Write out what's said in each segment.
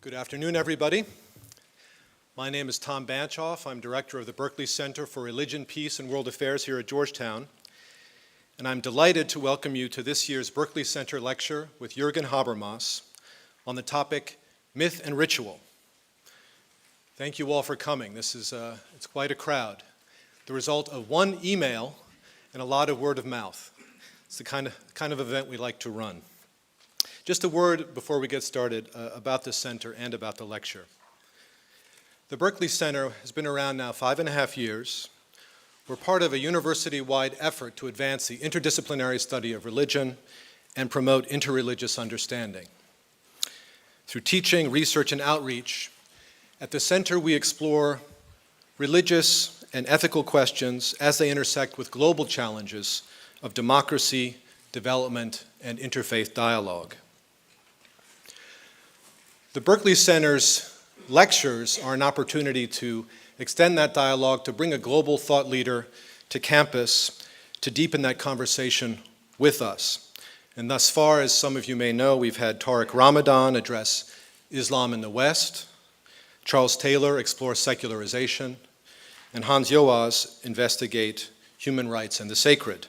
Good afternoon, everybody. My name is Tom Banchoff. I'm director of the Berkeley Center for Religion, Peace, and World Affairs here at Georgetown. And I'm delighted to welcome you to this year's Berkeley Center lecture with Jürgen Habermas on the topic Myth and Ritual. Thank you all for coming. It's quite a crowd. The result of one email and a lot of word of mouth. It's the kind of event we like to run. Just a word before we get started about the center and about the lecture. The Berkeley Center has been around now 5.5 years. We're part of a university-wide effort to advance the interdisciplinary study of religion and promote interreligious understanding. Through teaching, research, and outreach, at the center we explore religious and ethical questions as they intersect with global challenges of democracy, development, and interfaith dialogue. The Berkeley Center's lectures are an opportunity to extend that dialogue, to bring a global thought leader to campus, to deepen that conversation with us. And thus far, as some of you may know, we've had Tariq Ramadan address Islam in the West, Charles Taylor explore secularization, and Hans Joas investigate human rights and the sacred.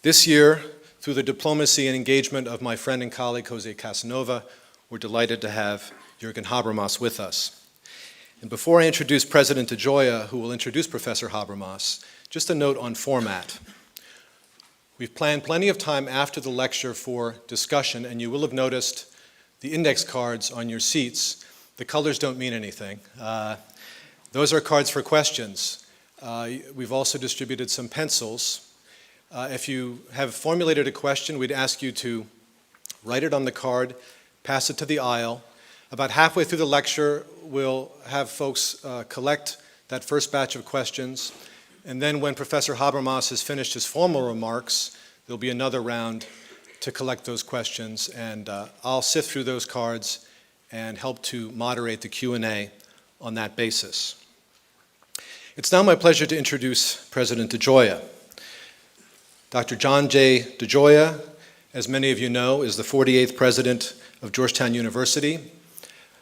This year, through the diplomacy and engagement of my friend and colleague Jose Casanova, we're delighted to have Jürgen Habermas with us. And before I introduce President DeGioia, who will introduce Professor Habermas, just a note on format. We've planned plenty of time after the lecture for discussion, and you will have noticed the index cards on your seats. The colors don't mean anything. Those are cards for questions. We've also distributed some pencils. If you have formulated a question, we'd ask you to write it on the card, pass it to the aisle. About halfway through the lecture, we'll have folks collect that first batch of questions. And then when Professor Habermas has finished his formal remarks, there'll be another round to collect those questions. And I'll sift through those cards and help to moderate the Q&A on that basis. It's now my pleasure to introduce President DeGioia. Dr. John J. DeGioia, as many of you know, is the 48th president of Georgetown University,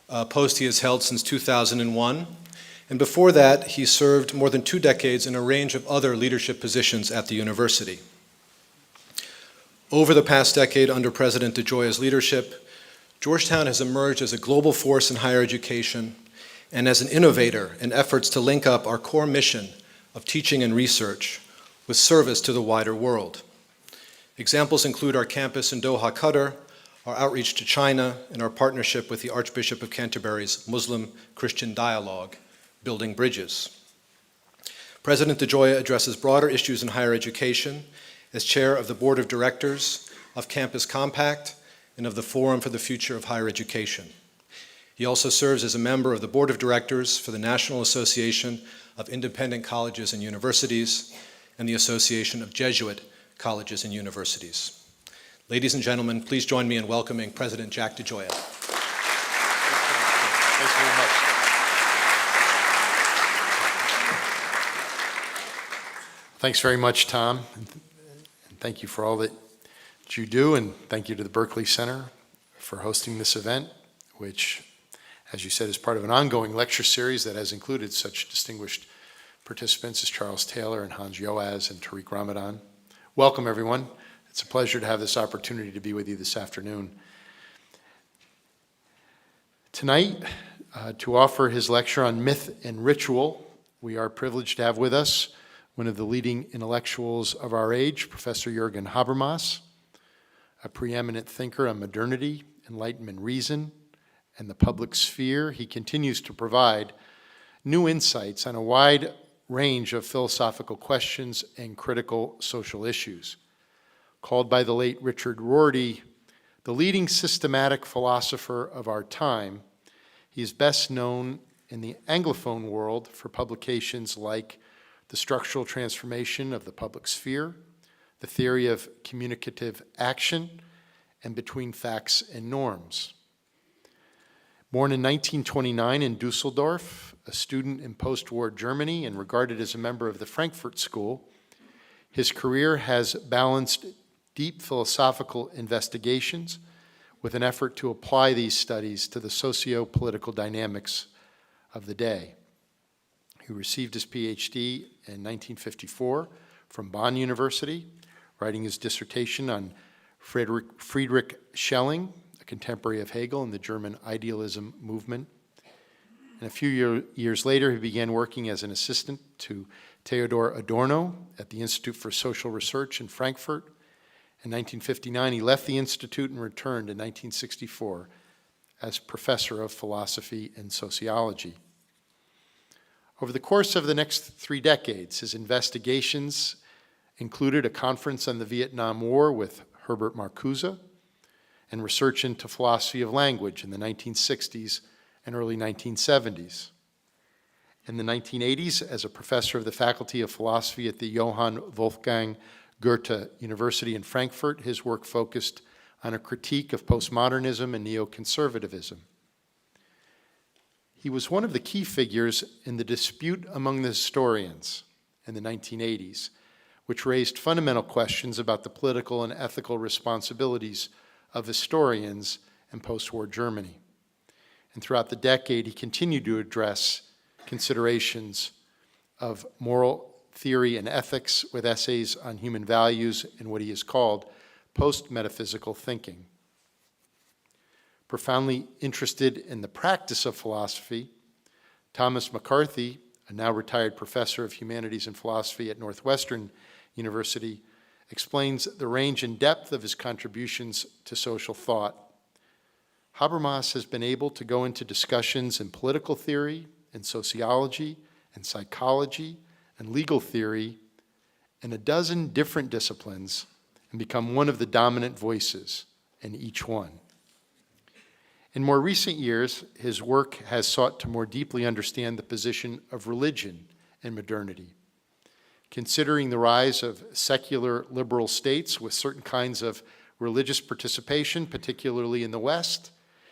a post he has held since 2001. And before that, he served more than 2 decades in a range of other leadership positions at the university. Over the past decade, under President DeGioia's leadership, Georgetown has emerged as a global force in higher education and as an innovator in efforts to link up our core mission of teaching and research with service to the wider world. Examples include our campus in Doha, Qatar, our outreach to China, and our partnership with the Archbishop of Canterbury's Muslim-Christian dialogue, Building Bridges. President DeGioia addresses broader issues in higher education as chair of the board of directors of Campus Compact and of the Forum for the Future of Higher Education. He also serves as a member of the board of directors for the National Association of Independent Colleges and Universities and the Association of Jesuit Colleges and Universities. Ladies and gentlemen, please join me in welcoming President Jack DeGioia. Thanks very much. Thanks very much, Tom. And thank you for all that you do, and thank you to the Berkeley Center for hosting this event, which, as you said, is part of an ongoing lecture series that has included such distinguished participants as Charles Taylor and Hans Joas and Tariq Ramadan. Welcome, everyone. It's a pleasure to have this opportunity to be with you this afternoon. Tonight, to offer his lecture on myth and ritual, we are privileged to have with us one of the leading intellectuals of our age, Professor Jürgen Habermas, a preeminent thinker on modernity, enlightenment, reason, and the public sphere. He continues to provide new insights on a wide range of philosophical questions and critical social issues. Called by the late Richard Rorty the leading systematic philosopher of our time, he is best known in the Anglophone world for publications like The Structural Transformation of the Public Sphere, The Theory of Communicative Action, and Between Facts and Norms. Born in 1929 in Dusseldorf, a student in post-war Germany and regarded as a member of the Frankfurt School, his career has balanced deep philosophical investigations with an effort to apply these studies to the socio-political dynamics of the day. He received his PhD in 1954 from Bonn University, writing his dissertation on Friedrich Schelling, a contemporary of Hegel in the German idealism movement. And a few years later, he began working as an assistant to Theodor Adorno at the Institute for Social Research in Frankfurt. In 1959, he left the institute and returned in 1964 as professor of philosophy and sociology. Over the course of the next 3 decades, his investigations included a conference on the Vietnam War with Herbert Marcuse and research into philosophy of language in the 1960s and early 1970s. In the 1980s, as a professor of the Faculty of Philosophy at the Johann Wolfgang Goethe University in Frankfurt, his work focused on a critique of postmodernism and neoconservatism. He was one of the key figures in the dispute among the historians in the 1980s, which raised fundamental questions about the political and ethical responsibilities of historians in post-war Germany. And throughout the decade, he continued to address considerations of moral theory and ethics with essays on human values and what he has called post-metaphysical thinking. Profoundly interested in the practice of philosophy, Thomas McCarthy, a now retired professor of humanities and philosophy at Northwestern University, explains the range and depth of his contributions to social thought. Habermas has been able to go into discussions in political theory, in sociology, and psychology, and legal theory in a dozen different disciplines and become one of the dominant voices in each one. In more recent years, his work has sought to more deeply understand the position of religion in modernity. Considering the rise of secular liberal states with certain kinds of religious participation, particularly in the West,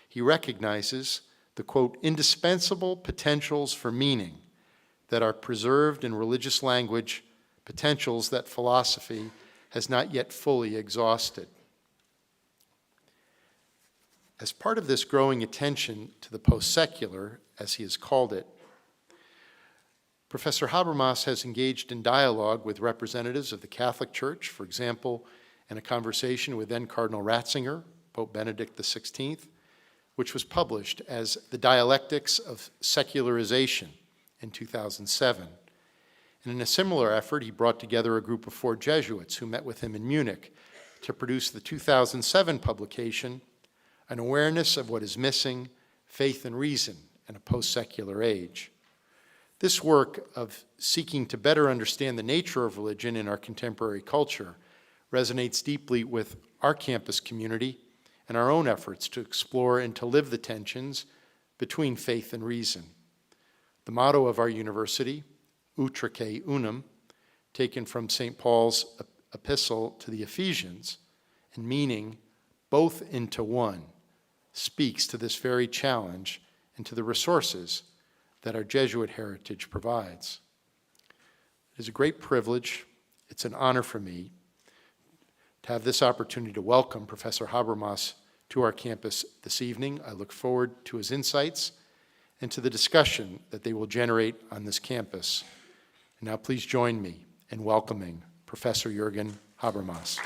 he recognizes the, quote, indispensable potentials for meaning that are preserved in religious language, potentials that philosophy has not yet fully exhausted. As part of this growing attention to the post-secular, as he has called it, Professor Habermas has engaged in dialogue with representatives of the Catholic Church, for example, in a conversation with then Cardinal Ratzinger, Pope Benedict XVI, which was published as The Dialectics of Secularization in 2007. And in a similar effort, he brought together a group of 4 Jesuits who met with him in Munich to produce the 2007 publication, An Awareness of What is Missing, Faith and Reason in a Post-Secular Age. This work of seeking to better understand the nature of religion in our contemporary culture resonates deeply with our campus community and our own efforts to explore and to live the tensions between faith and reason. The motto of our university, Utraque Unum, taken from St. Paul's epistle to the Ephesians, and meaning both into one, speaks to this very challenge and to the resources that our Jesuit heritage provides. It is a great privilege, it's an honor for me to have this opportunity to welcome Professor Habermas to our campus this evening. I look forward to his insights and to the discussion that they will generate on this campus. And now please join me in welcoming Professor Jürgen Habermas.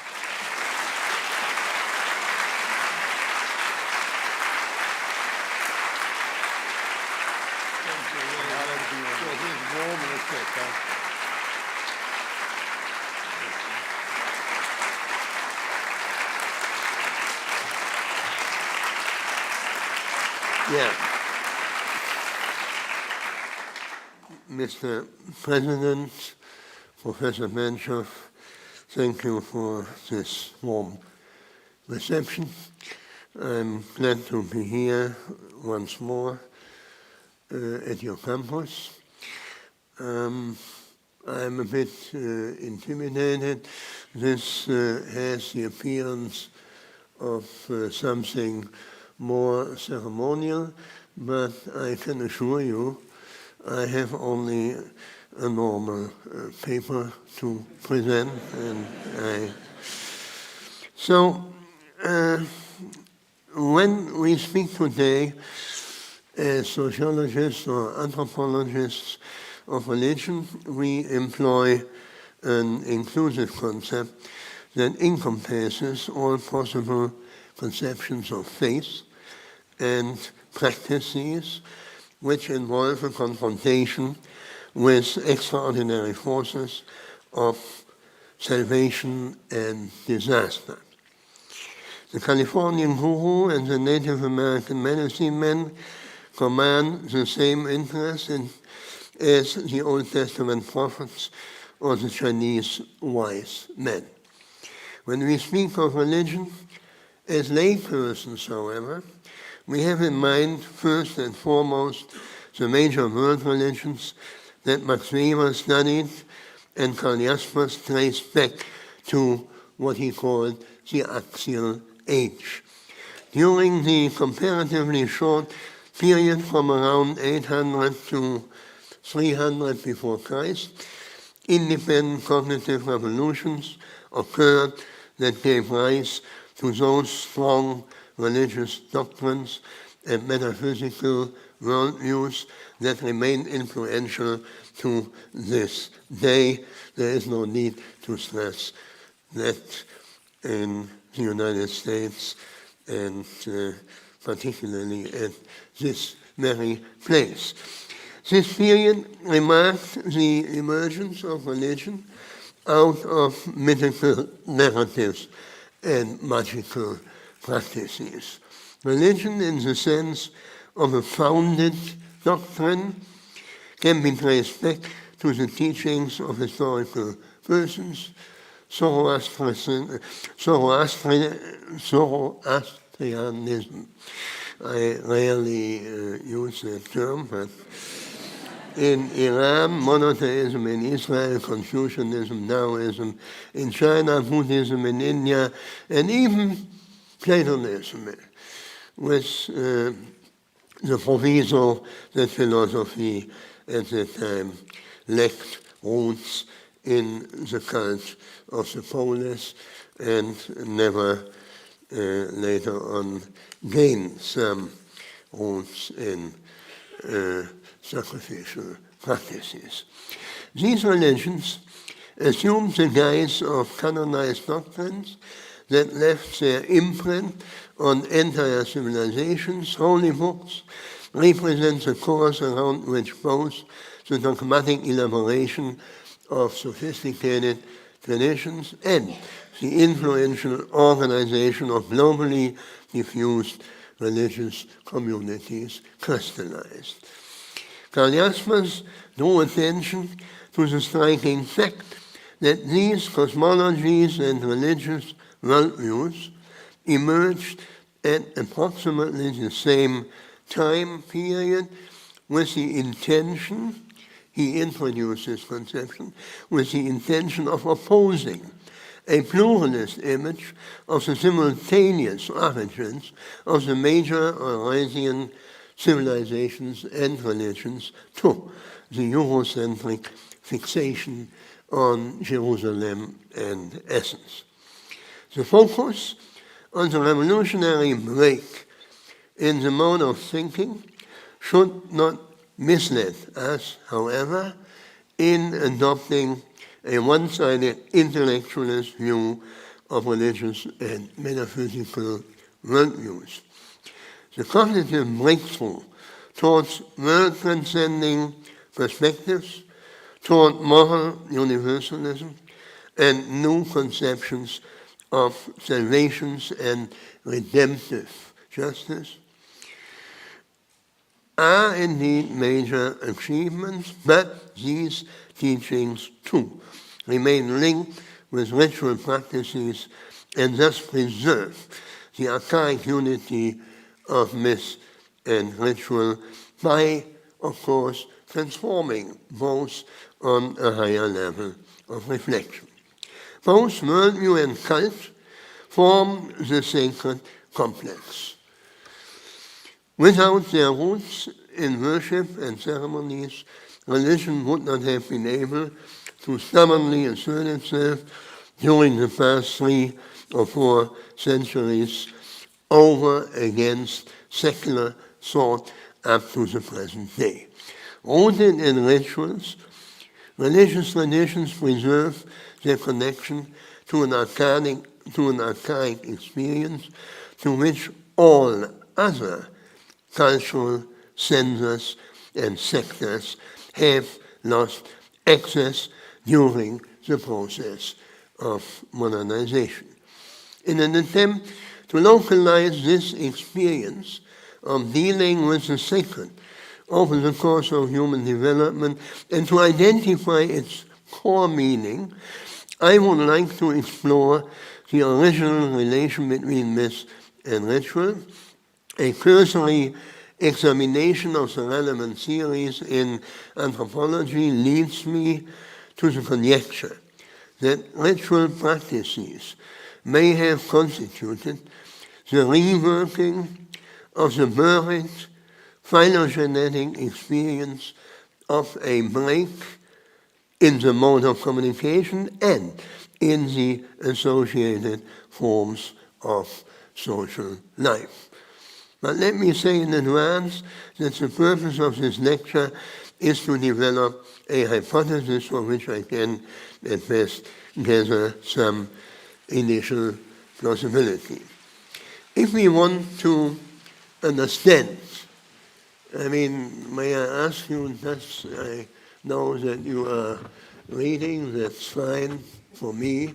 Yeah. Mr. President, Professor Mencher, thank you for this warm reception. I'm glad to be here once more at your campus. I'm a bit intimidated. This has the appearance of something more ceremonial, but I can assure you I have only a normal paper to present, and when we speak today as sociologists or anthropologists of religion, we employ an inclusive concept that encompasses all possible conceptions of faith and practices which involve a confrontation with extraordinary forces of salvation and disaster. The Californian guru and the Native American medicine men command the same interest as the Old Testament prophets or the Chinese wise men. When we speak of religion as laypersons, however, we have in mind first and foremost the major world religions that Max Weber studied and Karl Jaspers traced back to what he called the axial age. During the comparatively short period from around 800 to 300 before Christ, independent cognitive revolutions occurred that gave rise to those strong religious doctrines and metaphysical worldviews that remain influential to this day. There is no need to stress that in the United States and particularly at this very place. This period remarked the emergence of religion out of mythical narratives and magical practices. Religion, in the sense of a founded doctrine, can be traced back to the teachings of historical persons. Zoroastrianism, I rarely use that term, but in Iran, monotheism; in Israel, Confucianism, Taoism; in China, Buddhism; in India, and even Platonism, with the proviso that philosophy at that time lacked roots in the cult of the polis and never later on gained some roots in sacrificial practices. These religions assumed the guise of canonized doctrines that left their imprint on entire civilizations. Holy books represent the cause around which both the dogmatic elaboration of sophisticated traditions and the influential organization of globally diffused religious communities crystallized. Karl Jaspers drew attention to the striking fact that these cosmologies and religious worldviews emerged at approximately the same time period with the intention, he introduced this conception, with the intention of opposing a pluralist image of the simultaneous origins of the major Eurasian civilizations and religions to the Eurocentric fixation on Jerusalem and Athens. The focus on the revolutionary break in the mode of thinking should not mislead us, however, in adopting a one-sided intellectualist view of religious and metaphysical worldviews. The cognitive breakthrough towards world-transcending perspectives, toward moral universalism, and new conceptions of salvations and redemptive justice are indeed major achievements, but these teachings too remain linked with ritual practices and thus preserve the archaic unity of myth and ritual by, of course, transforming both on a higher level of reflection. Both worldview and cult form the sacred complex. Without their roots in worship and ceremonies, religion would not have been able to stubbornly assert itself during the past 3 or 4 centuries over against secular thought up to the present day. Rooted in rituals, religious traditions preserve their connection to an archaic experience to which all other cultural centers and sectors have lost access during the process of modernization. In an attempt to localize this experience of dealing with the sacred over the course of human development and to identify its core meaning, I would like to explore the original relation between myth and ritual. A cursory examination of the relevant theories in anthropology leads me to the conjecture that ritual practices may have constituted the reworking of the buried phylogenetic experience of a break in the mode of communication and in the associated forms of social life. But let me say in advance that the purpose of this lecture is to develop a hypothesis for which I can at best gather some initial plausibility. If we want to understand, may I ask you, I know that you are reading, that's fine for me,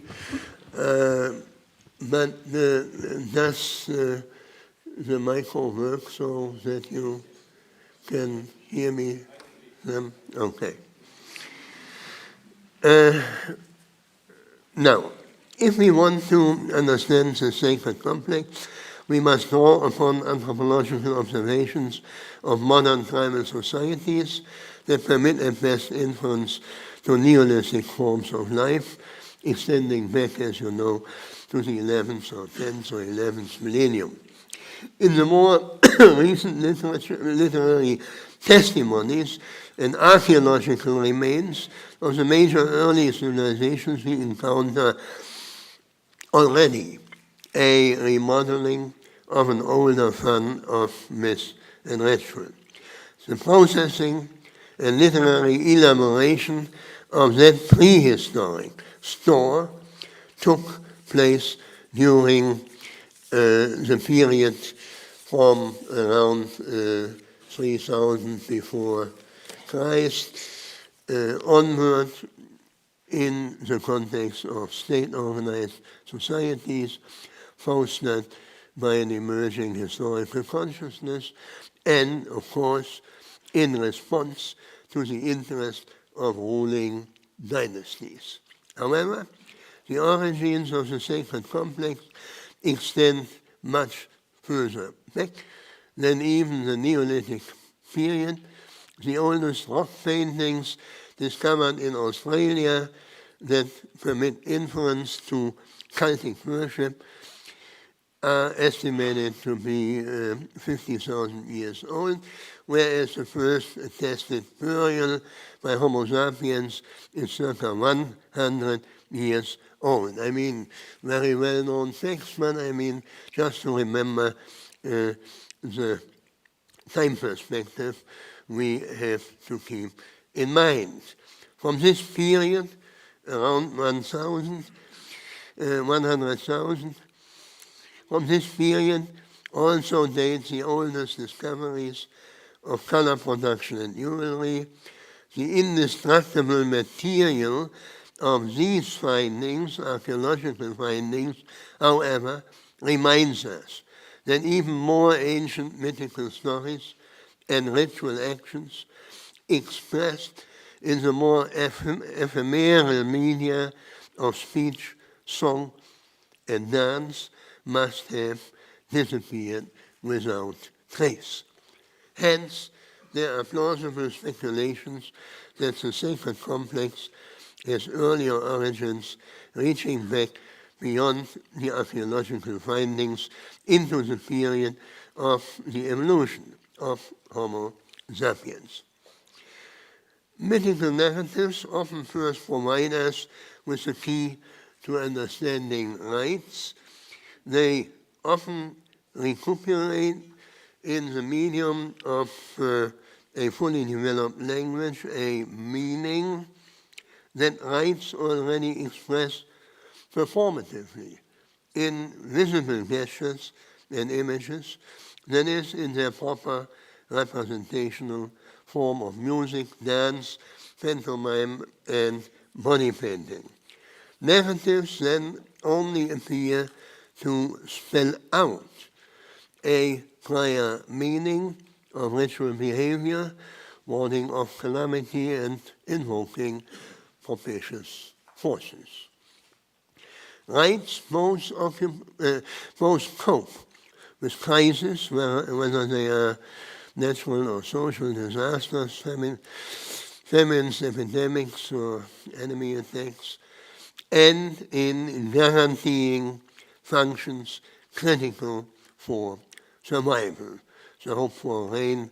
but does the micro work so that you can hear me? Okay. Now, if we want to understand the sacred complex, we must draw upon anthropological observations of modern tribal societies that permit at best inference to Neolithic forms of life, extending back, as you know, to the 11th or 10th or 11th millennium. In the more recent literary testimonies and archaeological remains of the major early civilizations, we encounter already a remodeling of an older form of myth and ritual. The processing and literary elaboration of that prehistoric store took place during the period from around 3000 before Christ onward in the context of state-organized societies fostered by an emerging historical consciousness and, of course, in response to the interest of ruling dynasties. However, the origins of the sacred complex extend much further back than even the Neolithic period. The oldest rock paintings discovered in Australia that permit inference to cultic worship are estimated to be 50,000 years old, whereas the first attested burial by Homo sapiens is circa 100 years old. Very well-known facts, but just to remember the time perspective we have to keep in mind. From this period, around 100,000, from this period also date the oldest discoveries of color production and jewelry. The indestructible material of these findings, archaeological findings, however, reminds us that even more ancient mythical stories and ritual actions expressed in the more ephemeral media of speech, song, and dance must have disappeared without trace. Hence, there are plausible speculations that the sacred complex has earlier origins reaching back beyond the archaeological findings into the period of the evolution of Homo sapiens. Mythical narratives often first provide us with the key to understanding rites. They often recuperate in the medium of a fully developed language a meaning that rights already express performatively in visible gestures and images, that is, in their proper representational form of music, dance, pantomime, and body painting. Narratives then only appear to spell out a prior meaning of ritual behavior, warding off calamity and invoking propitious forces. Rites both cope with crises, whether they are natural or social disasters, famines, epidemics, or enemy attacks, and in guaranteeing functions critical for survival, the hope for rain,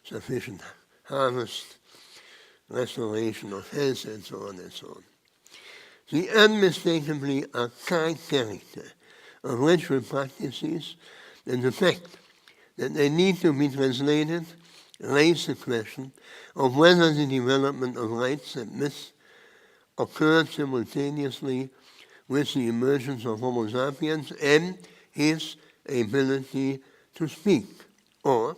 sufficient harvest, restoration of health, and so on and so on. The unmistakably archaic character of ritual practices and the fact that they need to be translated raise the question of whether the development of rites and myths occurred simultaneously with the emergence of Homo sapiens and his ability to speak, or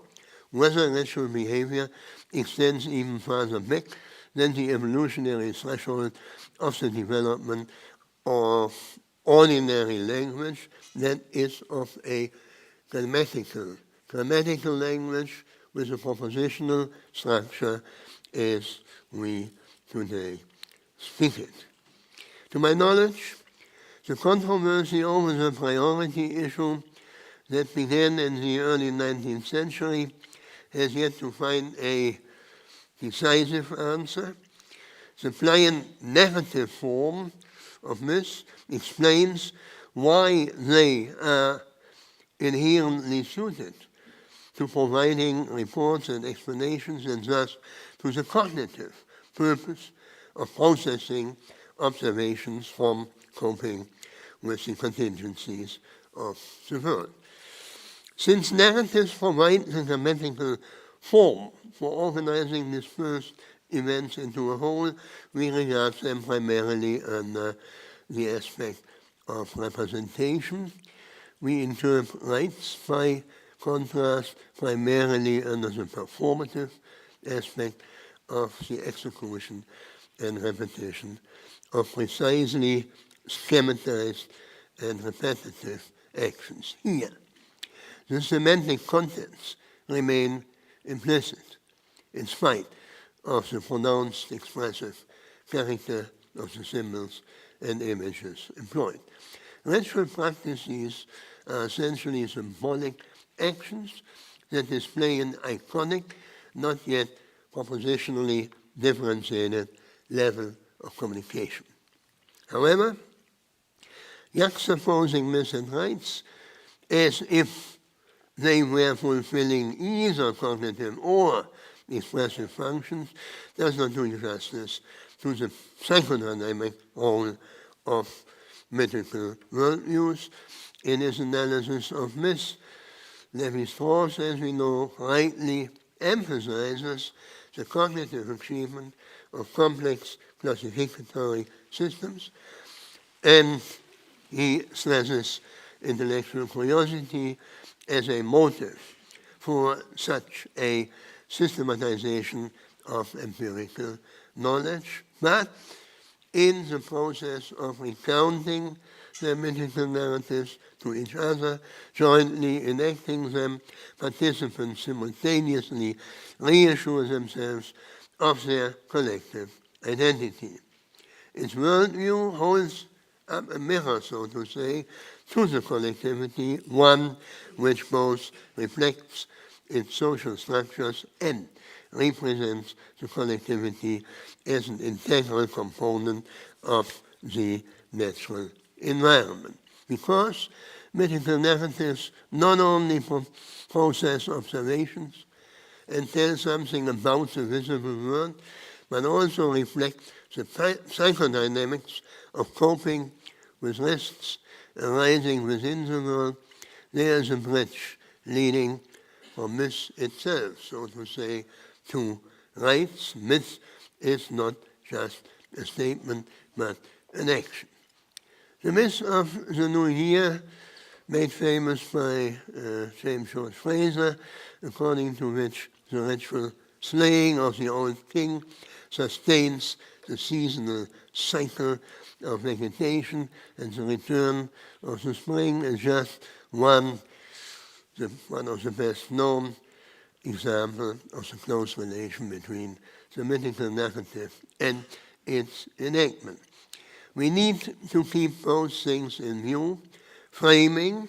whether ritual behavior extends even further back than the evolutionary threshold of the development of ordinary language, that is of a grammatical language with a propositional structure as we today speak it. To my knowledge, the controversy over the priority issue that began in the early 19th century has yet to find a decisive answer. The pliant narrative form of myths explains why they are inherently suited to providing reports and explanations, and thus to the cognitive purpose of processing observations from coping with the contingencies of the world. Since narratives provide the grammatical form for organizing dispersed events into a whole, we regard them primarily under the aspect of representation. We interpret rites, by contrast, primarily under the performative aspect of the execution and repetition of precisely schematized and repetitive actions. Here, the semantic contents remain implicit, in spite of the pronounced expressive character of the symbols and images employed. Ritual practices are essentially symbolic actions that display an iconic, not yet propositionally differentiated level of communication. However, juxtaposing myths and rites as if they were fulfilling either cognitive or expressive functions does not do justice to the psychodynamic role of mythical worldviews. In his analysis of myths, Lévi-Strauss, as we know, rightly emphasizes the cognitive achievement of complex classificatory systems, and he stresses intellectual curiosity as a motive for such a systematization of empirical knowledge. But in the process of recounting their mythical narratives to each other, jointly enacting them, participants simultaneously reassure themselves of their collective identity. Its worldview holds up a mirror, so to say, to the collectivity, one which both reflects its social structures and represents the collectivity as an integral component of the natural environment. Because mythical narratives not only process observations and tell something about the visible world, but also reflect the psychodynamics of coping with risks arising within the world, there is a bridge leading from myth itself, so to say, to rights. Myth is not just a statement, but an action. The myth of the New Year, made famous by James George Fraser, according to which the ritual slaying of the old king sustains the seasonal cycle of vegetation and the return of the spring, is just one of the best known examples of the close relation between the mythical narrative and its enactment. We need to keep both things in view, framing,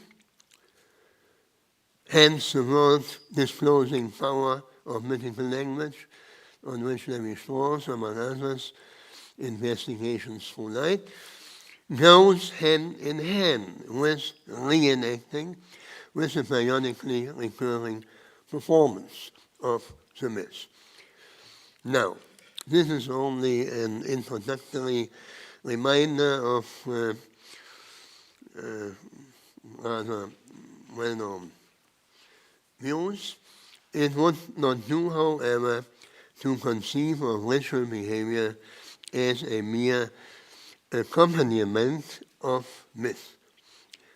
hence the world-disclosing power of mythical language, on which Lévi-Strauss, among others, Investigations Through Light, goes hand in hand with reenacting, with a periodically recurring performance of the myth. Now, this is only an introductory reminder of rather well-known views. It would not do, however, to conceive of ritual behavior as a mere accompaniment of myth.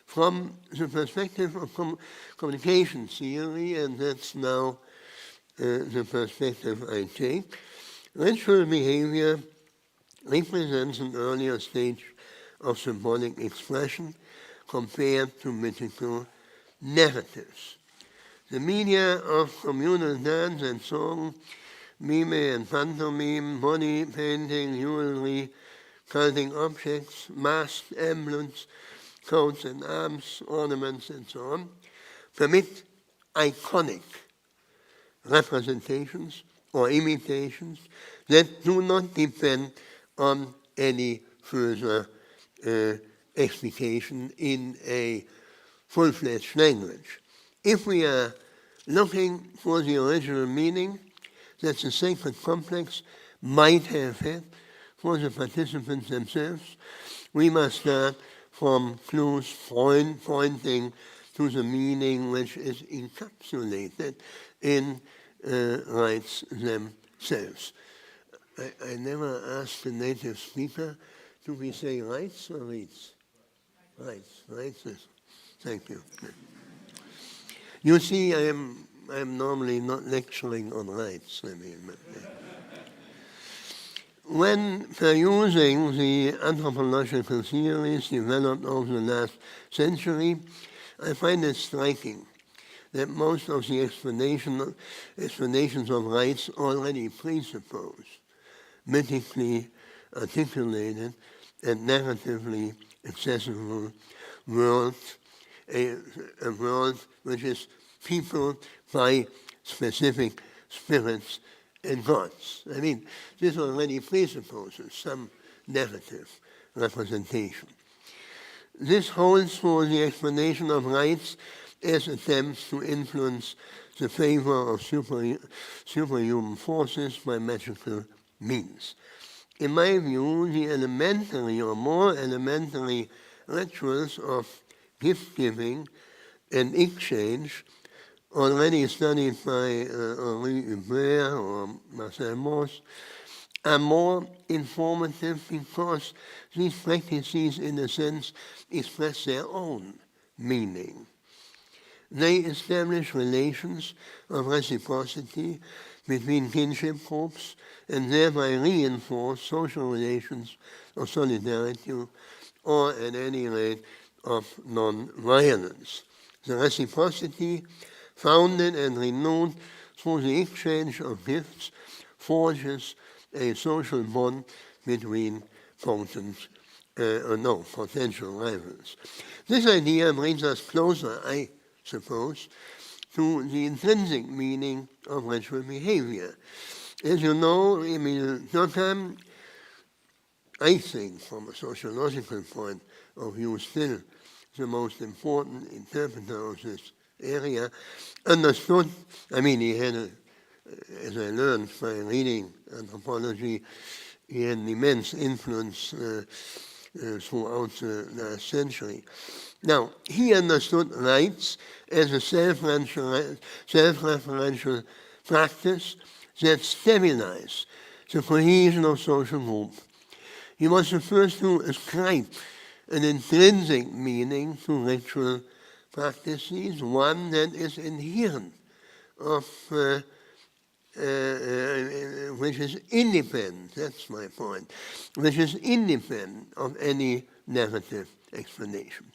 From the perspective of communication theory, and that's now the perspective I take, ritual behavior represents an earlier stage of symbolic expression compared to mythical narratives. The media of communal dance and song, mime and pantomime, body painting, jewelry, cultic objects, masked emblems, coats and arms, ornaments, and so on, permit iconic representations or imitations that do not depend on any further explication in a full-fledged language. If we are looking for the original meaning that the sacred complex might have had for the participants themselves, we must start from clues pointing to the meaning which is encapsulated in rites themselves. I never asked the native speaker, do we say rites or rites? Rites, rites. Thank you. You see, I'm normally not lecturing on rights. When perusing the anthropological theories developed over the last century, I find it striking that most of the explanations of rights already presuppose mythically articulated and narratively accessible world, a world which is peopled by specific spirits and gods. I mean, this already presupposes some narrative representation. This holds for the explanation of rites as attempts to influence the favor of superhuman forces by magical means. In my view, the elementary or more elementary rituals of gift-giving and exchange, already studied by Henri Hubert or Marcel Mauss, are more informative because these practices, in a sense, express their own meaning. They establish relations of reciprocity between kinship groups and thereby reinforce social relations of solidarity or, at any rate, of non-violence. The reciprocity, founded and renewed through the exchange of gifts, forges a social bond between potential rivals. This idea brings us closer, I suppose, to the intrinsic meaning of ritual behavior. As you know, Emil Durkheim, I think from a sociological point of view, still the most important interpreter of this area, understood, he had, as I learned by reading anthropology, he had an immense influence throughout the last century. Now, he understood rights as a self-referential practice that stabilized the cohesion of social group. He was the first to ascribe an intrinsic meaning to ritual practices, one that is inherent of which is independent, that's my point, which is independent of any narrative explanation.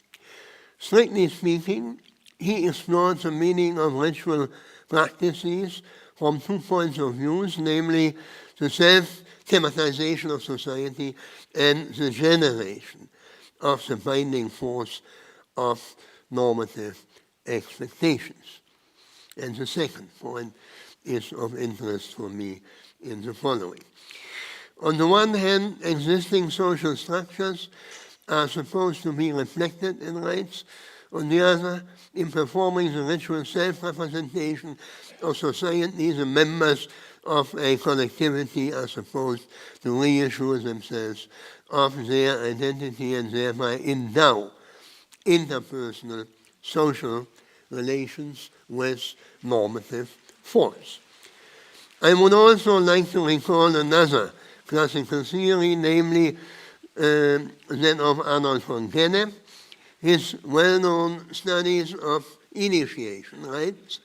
Strictly speaking, he explored the meaning of ritual practices from 2 points of view, namely the self-thematization of society and the generation of the binding force of normative expectations. And the second point is of interest for me in the following. On the one hand, existing social structures are supposed to be reflected in rites. On the other, in performing the ritual self-representation of society, the members of a collectivity are supposed to reassure themselves of their identity and thereby endow interpersonal social relations with normative force. I would also like to recall another classical theory, namely that of Arnold von Gennep. His well-known studies of initiation rites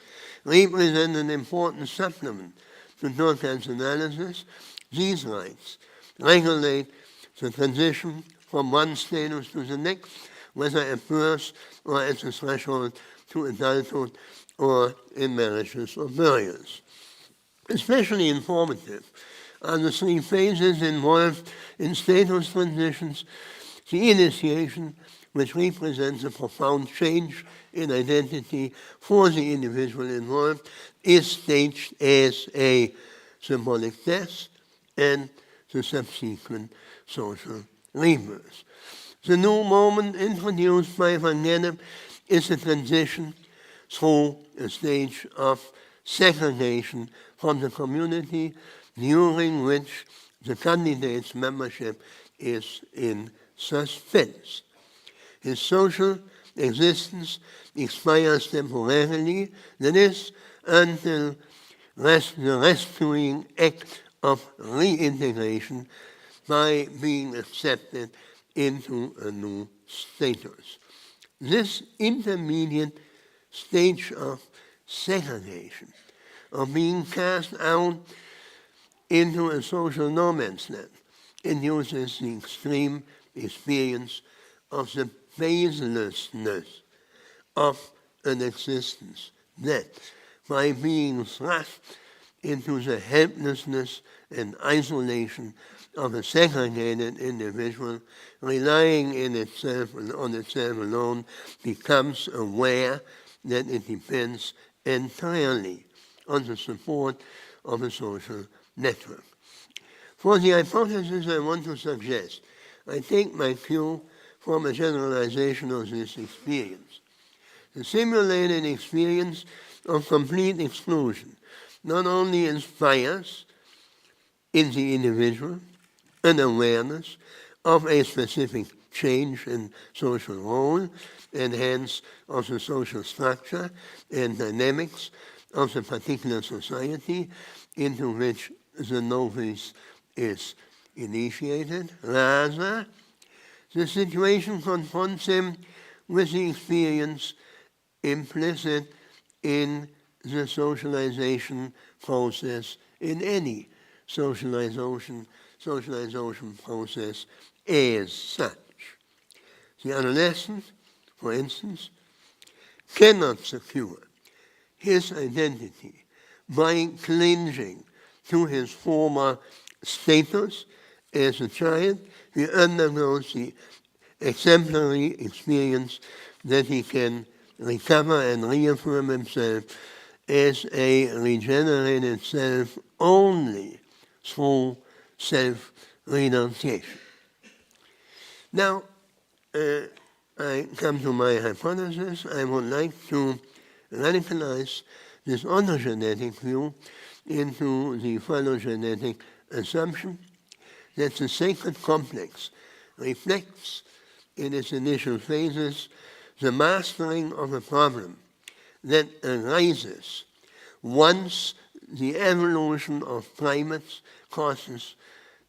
represent an important supplement to Durkheim's analysis. These rites regulate the transition from one status to the next, whether at birth or at the threshold to adulthood or in marriages or burials. Especially informative are the 3 phases involved in status transitions. The initiation, which represents a profound change in identity for the individual involved, is staged as a symbolic death and the subsequent social rebirth. The new moment introduced by von Gennep is a transition through a stage of segregation from the community, during which the candidate's membership is in suspense. His social existence expires temporarily, that is, until the rescuing act of reintegration by being accepted into a new status. This intermediate stage of segregation, of being cast out into a social no man's land, induces the extreme experience of the baselessness of an existence that, by being thrust into the helplessness and isolation of a segregated individual, relying on itself alone, becomes aware that it depends entirely on the support of a social network. For the hypothesis I want to suggest, I take my cue from a generalization of this experience. The simulated experience of complete exclusion not only inspires in the individual an awareness of a specific change in social role and hence of the social structure and dynamics of the particular society into which the novice is initiated. Rather, the situation confronts him with the experience implicit in the socialization process, in any socialization process as such. The adolescent, for instance, cannot secure his identity by clinging to his former status as a child. He undergoes the exemplary experience that he can recover and reaffirm himself as a regenerated self only through self-renunciation. Now, I come to my hypothesis. I would like to radicalize this ontogenetic view into the phylogenetic assumption that the sacred complex reflects in its initial phases the mastering of a problem that arises once the evolution of primates crosses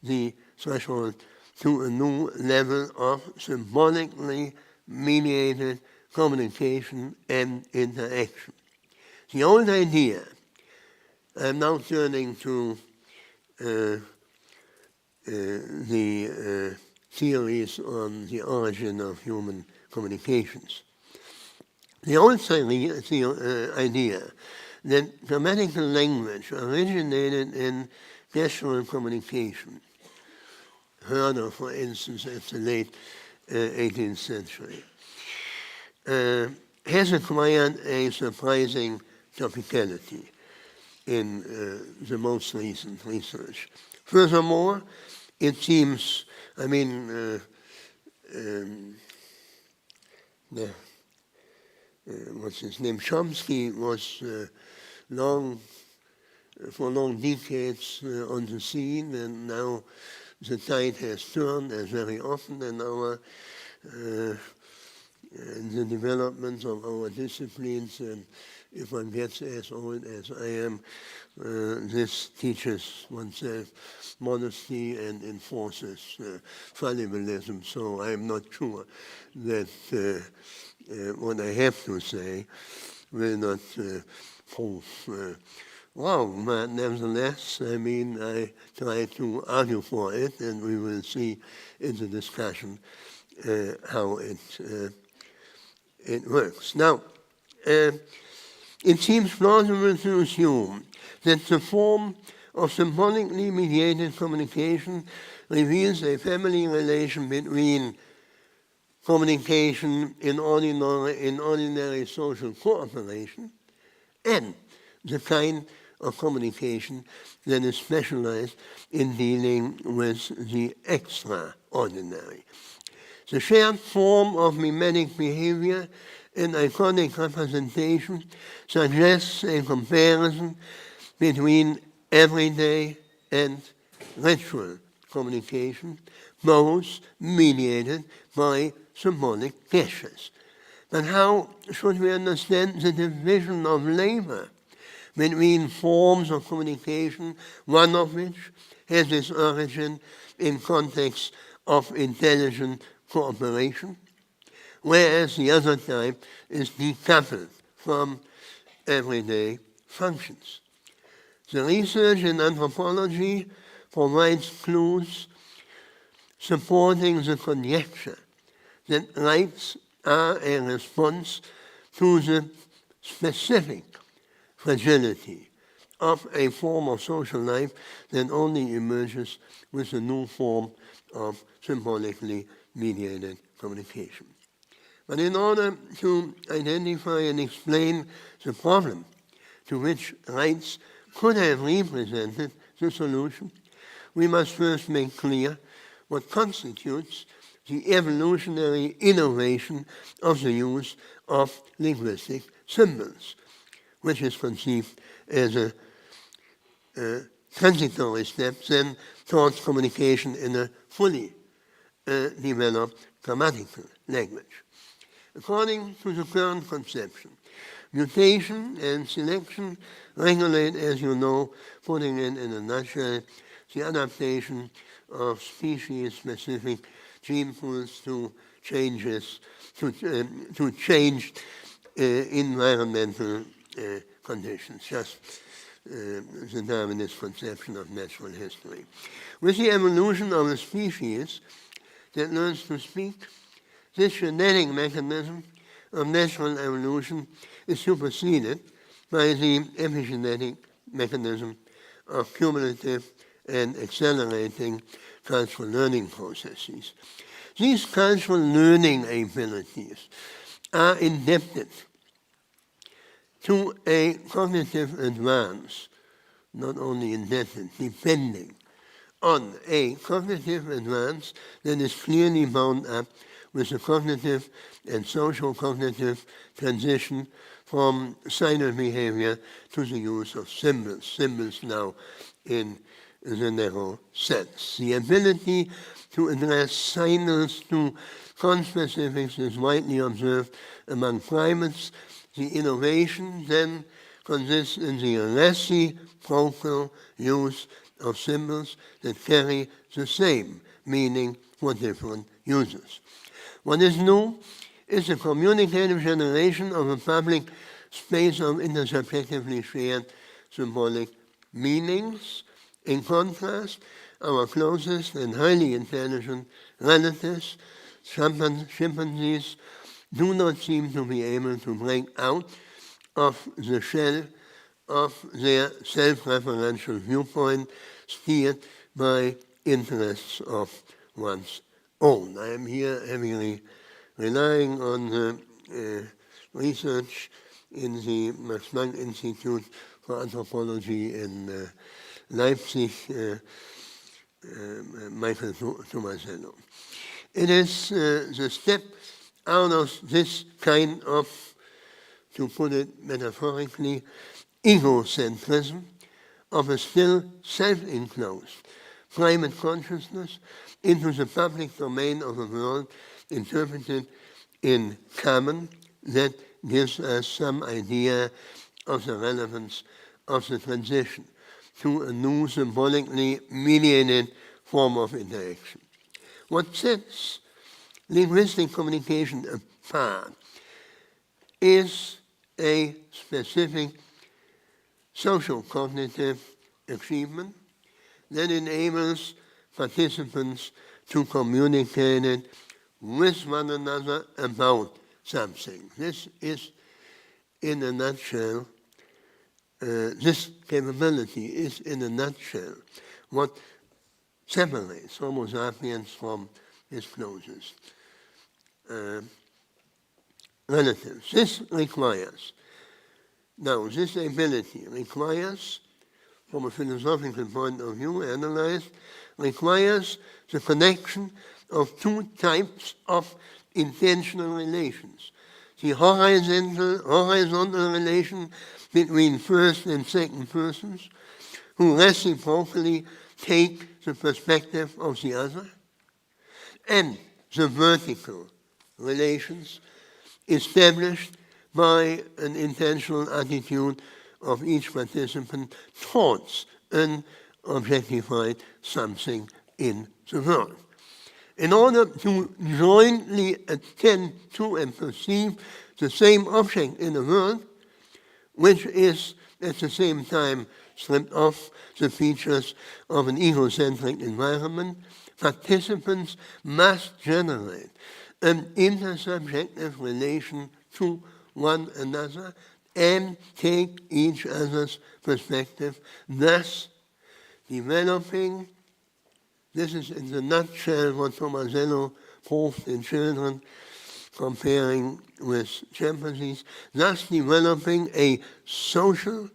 the threshold to a new level of symbolically mediated communication and interaction. The old idea, I'm now turning to the theories on the origin of human communications. The old idea that grammatical language originated in gestural communication, heard of, for instance, at the late 18th century, has acquired a surprising topicality in the most recent research. Furthermore, it seems, what's his name? Chomsky was for long decades on the scene, and now the tide has turned, as very often in our the development of our disciplines. And if one gets as old as I am, this teaches oneself modesty and enforces fallibilism. So I'm not sure that what I have to say will not prove wrong, but nevertheless, I try to argue for it, and we will see in the discussion how it works. Now, it seems plausible to assume that the form of symbolically mediated communication reveals a family relation between communication in ordinary social cooperation and the kind of communication that is specialized in dealing with the extraordinary. The shared form of mimetic behavior and iconic representation suggests a comparison between everyday and ritual communication, both mediated by symbolic gestures. But how should we understand the division of labor between forms of communication, one of which has its origin in contexts of intelligent cooperation, whereas the other type is decoupled from everyday functions? The research in anthropology provides clues supporting the conjecture that rights are a response to the specific fragility of a form of social life that only emerges with a new form of symbolically mediated communication. But in order to identify and explain the problem to which rights could have represented the solution, we must first make clear what constitutes the evolutionary innovation of the use of linguistic symbols, which is conceived as a transitory step then towards communication in a fully developed grammatical language. According to the current conception, mutation and selection regulate, as you know, putting it in a nutshell, the adaptation of species-specific gene pools to changes, to change environmental conditions, just the Darwinist conception of natural history. With the evolution of a species that learns to speak, this genetic mechanism of natural evolution is superseded by the epigenetic mechanism of cumulative and accelerating cultural learning processes. These cultural learning abilities are indebted to a cognitive advance, not only indebted, depending on a cognitive advance that is clearly bound up with the cognitive and social cognitive transition from silent behavior to the use of symbols. Symbols now in the narrow sense. The ability to address signals to conspecifics is widely observed among primates. The innovation then consists in the reciprocal use of symbols that carry the same meaning for different users. What is new is the communicative generation of a public space of intersubjectively shared symbolic meanings. In contrast, our closest and highly intelligent relatives, chimpanzees, do not seem to be able to break out of the shell of their self-referential viewpoint steered by interests of one's own. I am here heavily relying on the research in the Max Planck Institute for Anthropology in Leipzig, Michael Tomasello. It is the step out of this kind of, to put it metaphorically, egocentrism of a still self-enclosed private consciousness into the public domain of a world interpreted in common that gives us some idea of the relevance of the transition to a new symbolically mediated form of interaction. What sets linguistic communication apart is a specific social-cognitive achievement that enables participants to communicate with one another about something. This is, in a nutshell, this capability is, in a nutshell, what separates Homo sapiens from his closest relatives. This ability requires, from a philosophical point of view, analyzed, requires the connection of two types of intentional relations. The horizontal relation between first and second persons who reciprocally take the perspective of the other, and the vertical relations established by an intentional attitude of each participant towards an objectified something in the world. In order to jointly attend to and perceive the same object in the world, which is at the same time stripped off the features of an egocentric environment, participants must generate an intersubjective relation to one another and take each other's perspective, thus developing, this is in the nutshell what Tomasello proved in children, comparing with chimpanzees, thus developing a social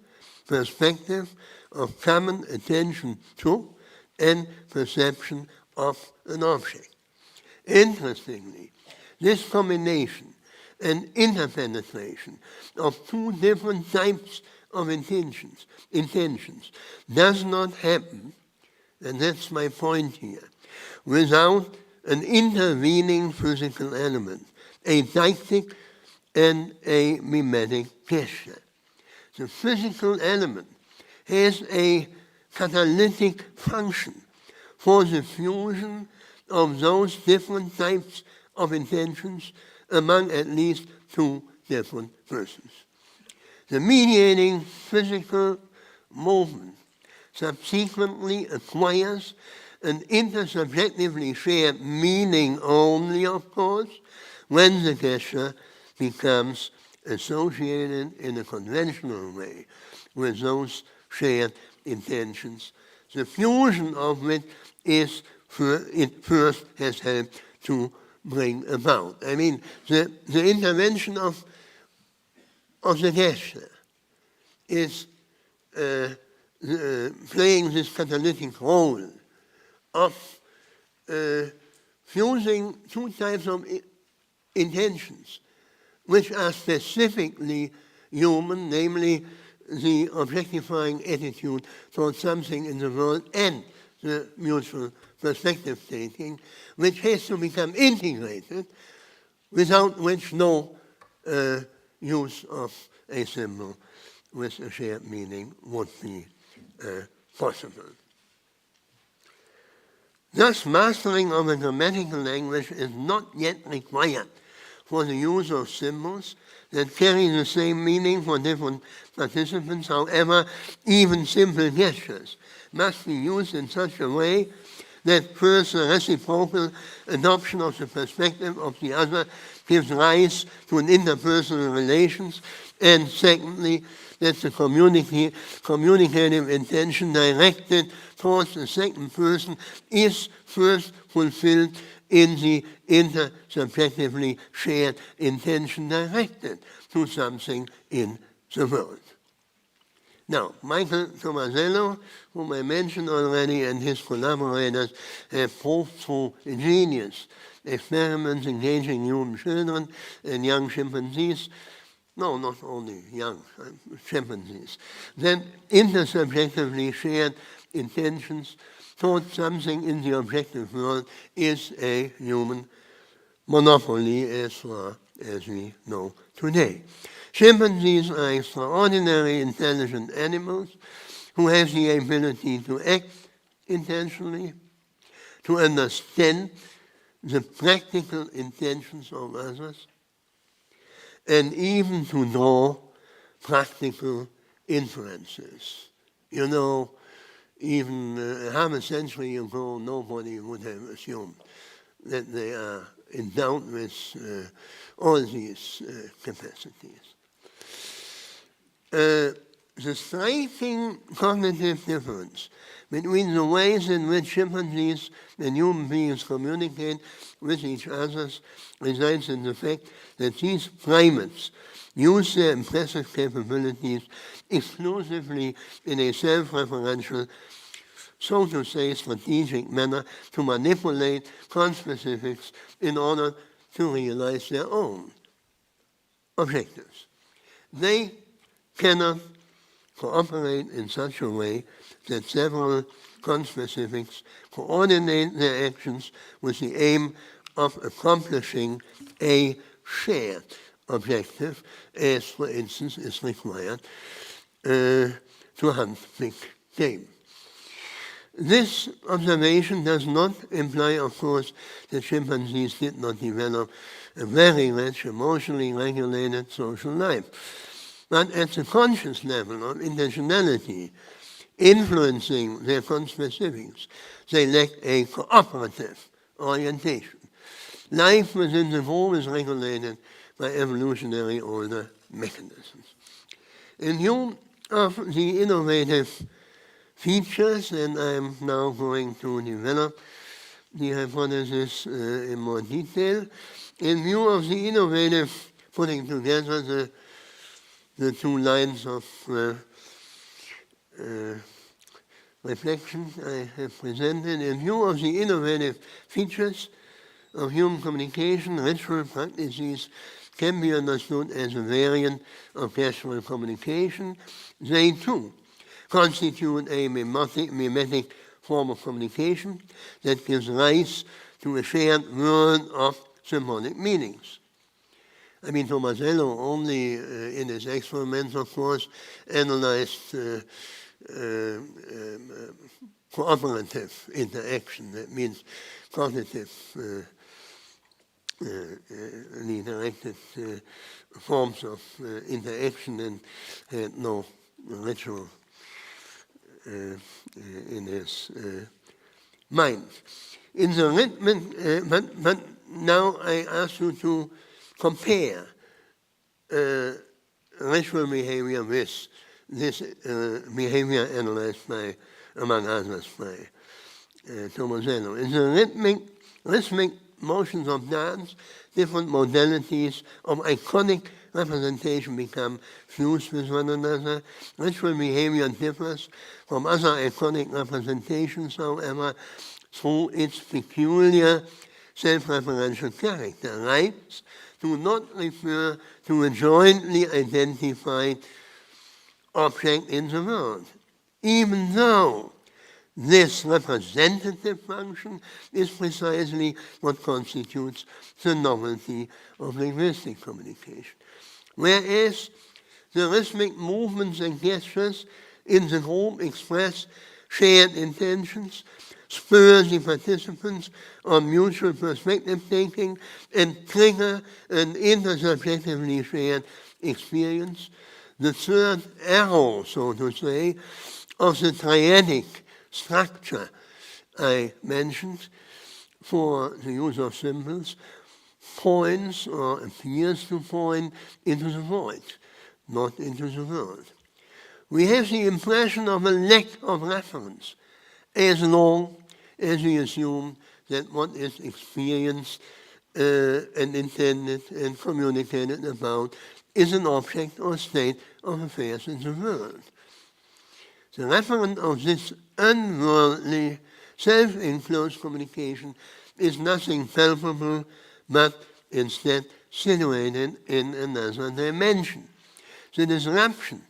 perspective of common attention to and perception of an object. Interestingly, this combination and interpenetration of two different types of intentions does not happen, and that's my point here, without an intervening physical element, a deictic and a mimetic gesture. The physical element has a catalytic function for the fusion of those different types of intentions among at least two different persons. The mediating physical movement subsequently acquires an intersubjectively shared meaning only, of course, when the gesture becomes associated in a conventional way with those shared intentions, the fusion of which it first has helped to bring about. I mean, the intervention of the gesture is playing this catalytic role of fusing two types of intentions which are specifically human, namely the objectifying attitude towards something in the world and the mutual perspective taking, which has to become integrated, without which no use of a symbol with a shared meaning would be possible. Thus, mastering of a grammatical language is not yet required for the use of symbols that carry the same meaning for different participants. However, even simple gestures must be used in such a way that first, the reciprocal adoption of the perspective of the other gives rise to an interpersonal relations, and secondly, that the communicative intention directed towards the second person is first fulfilled in the intersubjectively shared intention directed to something in the world. Now, Michael Tomasello, whom I mentioned already, and his collaborators have proved through ingenious experiments engaging human children and young chimpanzees, no, not only young chimpanzees, that intersubjectively shared intentions towards something in the objective world is a human monopoly as far as we know today. Chimpanzees are extraordinarily intelligent animals who have the ability to act intentionally, to understand the practical intentions of others, and even to draw practical inferences. You know, even half a century ago, nobody would have assumed that they are endowed with all these capacities. The striking cognitive difference between the ways in which chimpanzees and human beings communicate with each other resides in the fact that these primates use their impressive capabilities exclusively in a self-referential, so to say, strategic manner to manipulate conspecifics in order to realize their own objectives. They cannot cooperate in such a way that several conspecifics coordinate their actions with the aim of accomplishing a shared objective, as, for instance, is required to hunt big game. This observation does not imply, of course, that chimpanzees did not develop a very rich, emotionally regulated social life. But at the conscious level of intentionality influencing their conspecifics, they lack a cooperative orientation. Life within the group is regulated by evolutionary older mechanisms. In view of the innovative features, and I'm now going to develop the hypothesis in more detail, in view of the innovative putting together the two lines of reflection I have presented, in view of the innovative features of human communication, ritual practices can be understood as a variant of gestural communication. They too constitute a mimetic form of communication that gives rise to a shared world of symbolic meanings. I mean, Tomasello only in his experiments, of course, analyzed cooperative interaction. That means cognitive directed forms of interaction, and had no ritual in his mind. In the rhythm, but now I ask you to compare ritual behavior with this behavior analyzed by, among others, by Tomasello. In the rhythmic motions of dance, different modalities of iconic representation become fused with one another. Ritual behavior differs from other iconic representations, however, through its peculiar self-referential character. Rites do not refer to a jointly identified object in the world, even though this representative function is precisely what constitutes the novelty of linguistic communication. Whereas the rhythmic movements and gestures in the group express shared intentions, spur the participants on mutual perspective taking, and trigger an intersubjectively shared experience, the third arrow, so to say, of the triadic structure I mentioned for the use of symbols points or appears to point into the void, not into the world. We have the impression of a lack of reference as long as we assume that what is experienced and intended and communicated about is an object or state of affairs in the world. The referent of this unworldly, self-enclosed communication is nothing palpable, but instead situated in another dimension. The disruption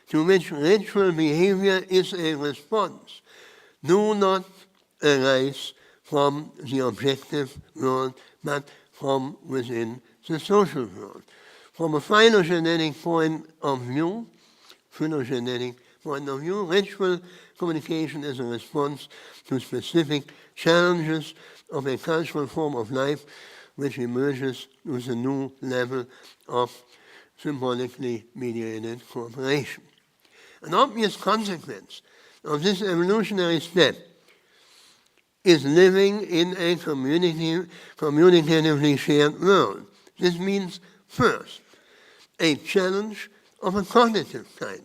to which ritual behavior is a response do not arise from the objective world, but from within the social world. From a phylogenetic point of view, ritual communication is a response to specific challenges of a cultural form of life which emerges with a new level of symbolically mediated cooperation. An obvious consequence of this evolutionary step is living in a communicatively shared world. This means, first, a challenge of a cognitive kind,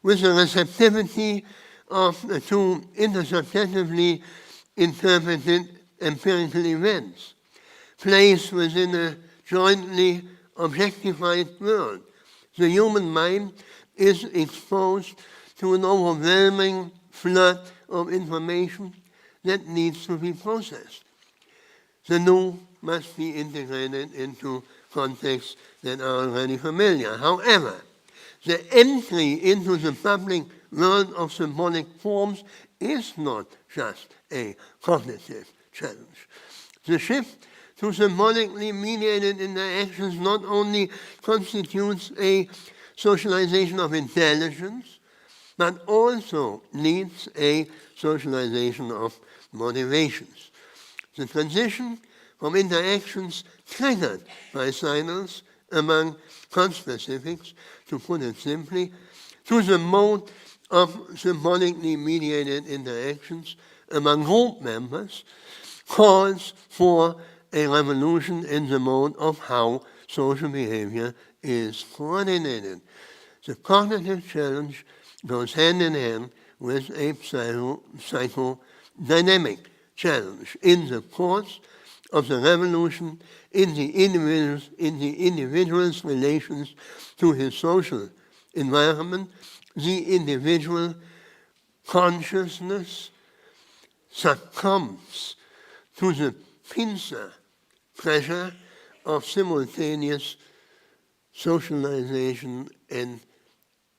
with the receptivity to intersubjectively interpreted empirical events, placed within a jointly objectified world. The human mind is exposed to an overwhelming flood of information that needs to be processed. The new must be integrated into contexts that are already familiar. However, the entry into the public world of symbolic forms is not just a cognitive challenge. The shift to symbolically mediated interactions not only constitutes a socialization of intelligence, but also needs a socialization of motivations. The transition from interactions triggered by signals among conspecifics, to put it simply, to the mode of symbolically mediated interactions among group members calls for a revolution in the mode of how social behavior is coordinated. The cognitive challenge goes hand in hand with a psychodynamic challenge. In the course of the revolution in the individual's relations to his social environment, the individual consciousness succumbs to the pincer pressure of simultaneous socialization and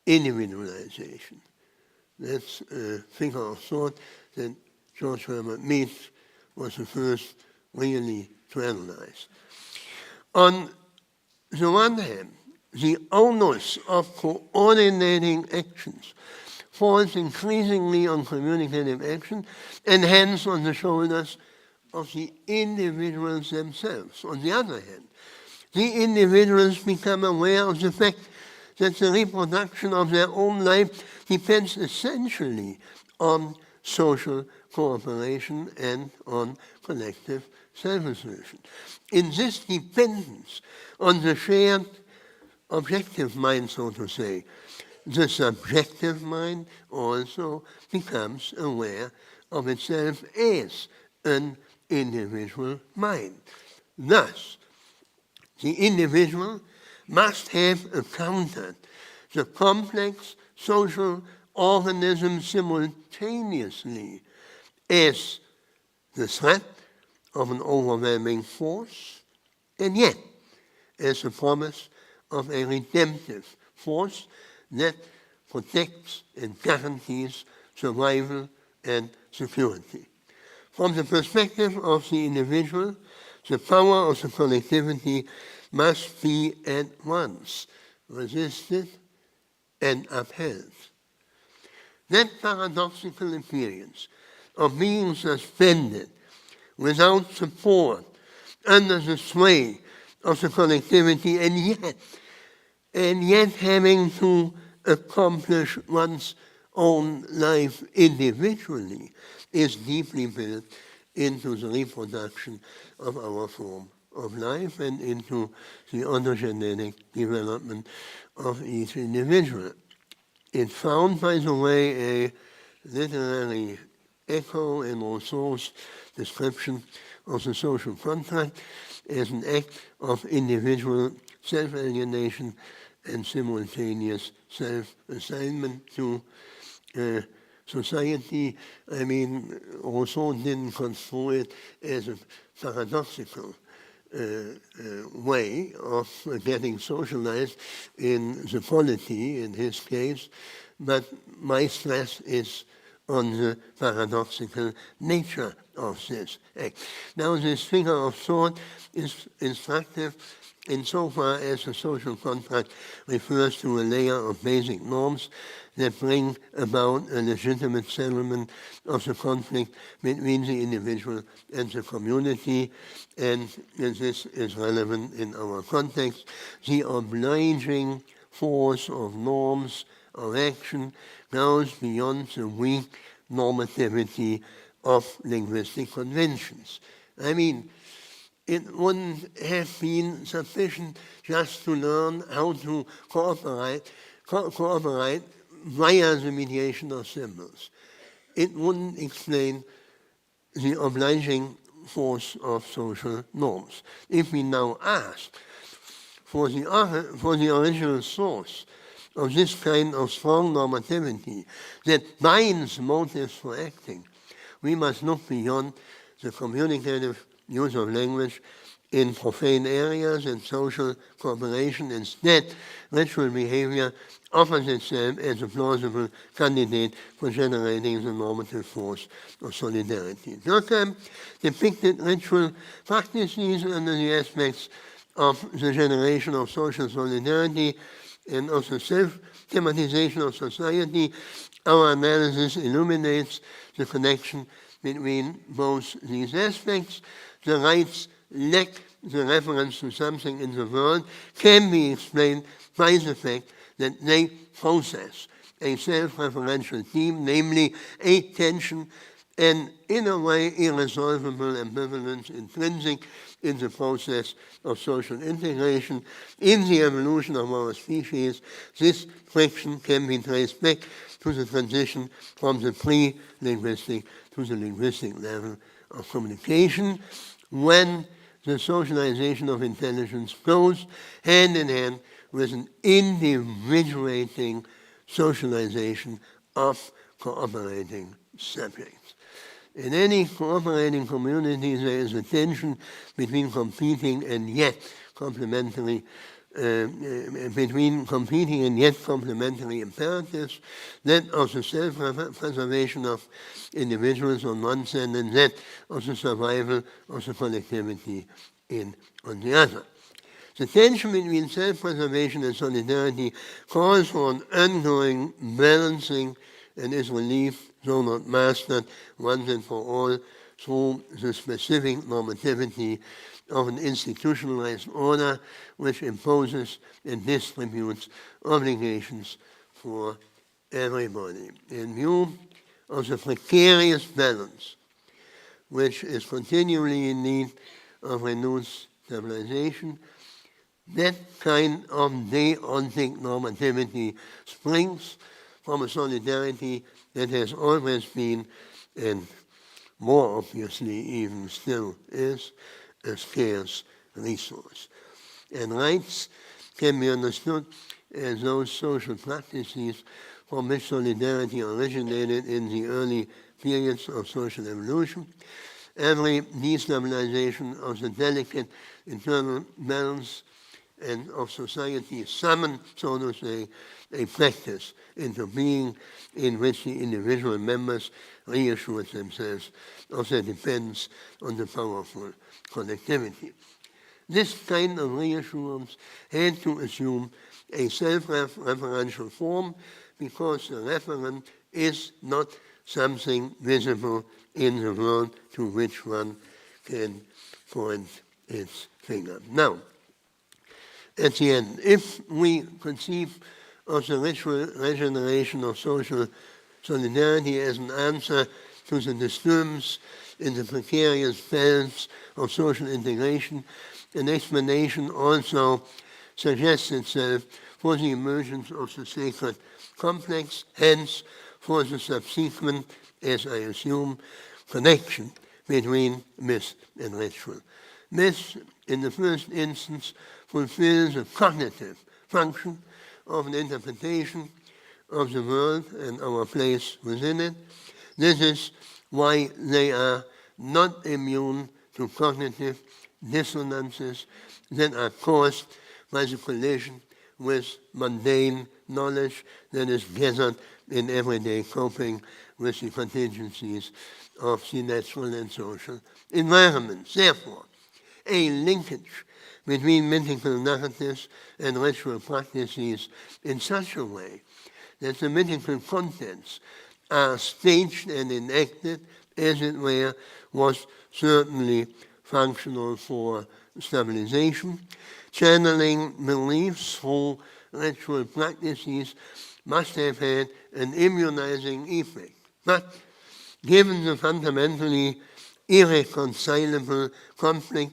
individualization. That's a figure of thought that George Herbert Mead was the first really to analyze. On the one hand, the onus of coordinating actions falls increasingly on communicative action and hence on the shoulders of the individuals themselves. On the other hand, the individuals become aware of the fact that the reproduction of their own life depends essentially on social cooperation and on collective self-assertion. In this dependence on the shared objective mind, so to say, the subjective mind also becomes aware of itself as an individual mind. Thus, the individual must have encountered the complex social organism simultaneously as the threat of an overwhelming force, and yet as the promise of a redemptive force that protects and guarantees survival and security. From the perspective of the individual, the power of the collectivity must be at once resisted and upheld. That paradoxical experience of being suspended without support under the sway of the collectivity and yet having to accomplish one's own life individually is deeply built into the reproduction of our form of life and into the ontogenetic development of each individual. It found, by the way, a literary echo in Rousseau's description of the social contract as an act of individual self-alienation and simultaneous self-assignment to society. I mean, Rousseau didn't construe it as a paradoxical way of getting socialized in the polity, in his case, but my stress is on the paradoxical nature of this act. Now, this figure of thought is instructive insofar as the social contract refers to a layer of basic norms that bring about a legitimate settlement of the conflict between the individual and the community, and this is relevant in our context. The obliging force of norms of action goes beyond the weak normativity of linguistic conventions. I mean, it wouldn't have been sufficient just to learn how to cooperate via the mediation of symbols. It wouldn't explain the obliging force of social norms. If we now ask for the original source of this kind of strong normativity that binds motives for acting, we must look beyond the communicative use of language in profane areas and social cooperation. Instead, ritual behavior offers itself as a plausible candidate for generating the normative force of solidarity. Durkheim depicted ritual practices under the aspects of the generation of social solidarity and of the self-thematization of society. Our analysis illuminates the connection between both these aspects. The rites lack the reference to something in the world can be explained by the fact that they possess a self-referential theme, namely a tension and, in a way, irresolvable ambivalence intrinsic in the process of social integration. In the evolution of our species, this friction can be traced back to the transition from the pre-linguistic to the linguistic level of communication, when the socialization of intelligence goes hand in hand with an individuating socialization of cooperating subjects. In any cooperating community, there is a tension between competing and yet complementary imperatives, that of the self-preservation of individuals on one side and that of the survival of the collectivity on the other. The tension between self-preservation and solidarity calls for an ongoing balancing and is relieved, though not mastered, once and for all, through the specific normativity of an institutionalized order which imposes and distributes obligations for everybody. In view of the precarious balance, which is continually in need of renewed stabilization, that kind of deontic normativity springs from a solidarity that has always been, and more obviously even still is, a scarce resource. And rights can be understood as those social practices from which solidarity originated in the early periods of social evolution. Every destabilization of the delicate internal balance and of society summon, so to say, a practice into being in which the individual members reassure themselves of their dependence on the powerful collectivity. This kind of reassurance had to assume a self-referential form because the referent is not something visible in the world to which one can point its finger. Now, at the end, if we conceive of the ritual regeneration of social solidarity as an answer to the disturbance in the precarious balance of social integration, an explanation also suggests itself for the emergence of the sacred complex, hence for the subsequent, as I assume, connection between myth and ritual. Myth, in the first instance, fulfills a cognitive function of an interpretation of the world and our place within it. This is why they are not immune to cognitive dissonances that are caused by the collision with mundane knowledge that is gathered in everyday coping with the contingencies of the natural and social environments. Therefore, a linkage between mythical narratives and ritual practices in such a way that the mythical contents are staged and enacted, as it were, was certainly functional for stabilization. Channeling beliefs through ritual practices must have had an immunizing effect. But given the fundamentally irreconcilable conflict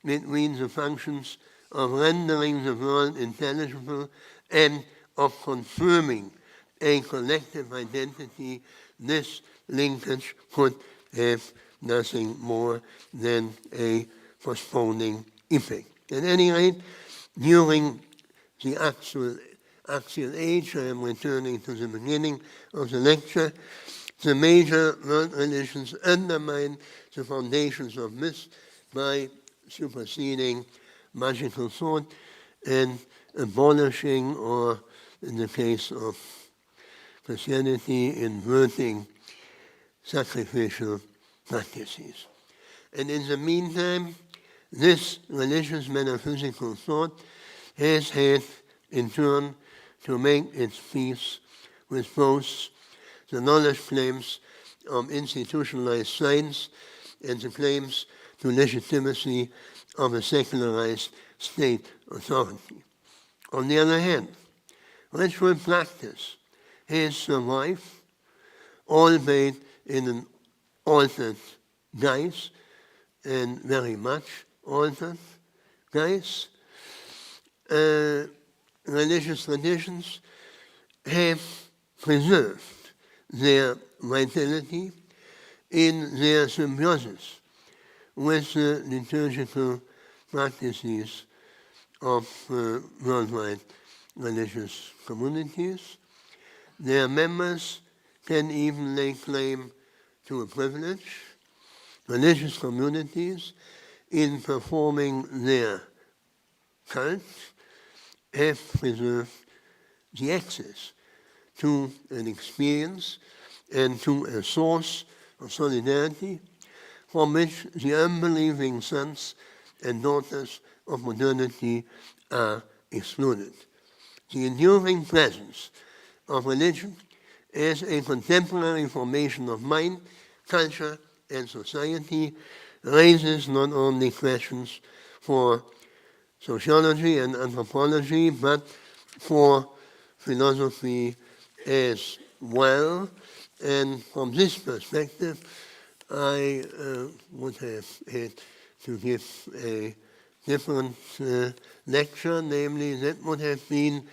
between the functions of rendering the world intelligible and of confirming a collective identity, this linkage could have nothing more than a postponing effect. At any rate, during the axial age, I am returning to the beginning of the lecture, the major world religions undermine the foundations of myth by superseding magical thought and abolishing, or in the case of Christianity, inverting sacrificial practices. And in the meantime, this religious metaphysical thought has had, in turn, to make its peace with both the knowledge claims of institutionalized science and the claims to legitimacy of a secularized state authority. On the other hand, ritual practice has survived, albeit in an altered guise, and very much altered guise. Religious traditions have preserved their vitality in their symbiosis with the liturgical practices of worldwide religious communities. Their members can even lay claim to a privilege. Religious communities, in performing their cult, have preserved the access to an experience and to a source of solidarity from which the unbelieving sons and daughters of modernity are excluded. The enduring presence of religion as a contemporary formation of mind, culture, and society raises not only questions for sociology and anthropology, but for philosophy as well. And from this perspective, I would have had to give a different lecture, namely that would have been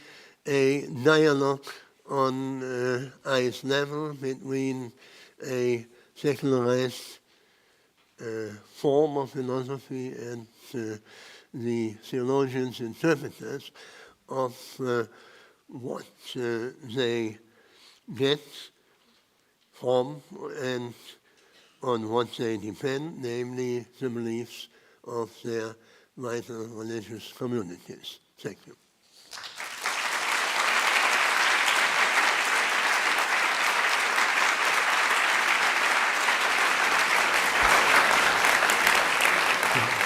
a dialogue on eyes level between a secularized form of philosophy and the theologians, interpreters of what they get from and on what they depend, namely the beliefs of their vital religious communities. Thank you.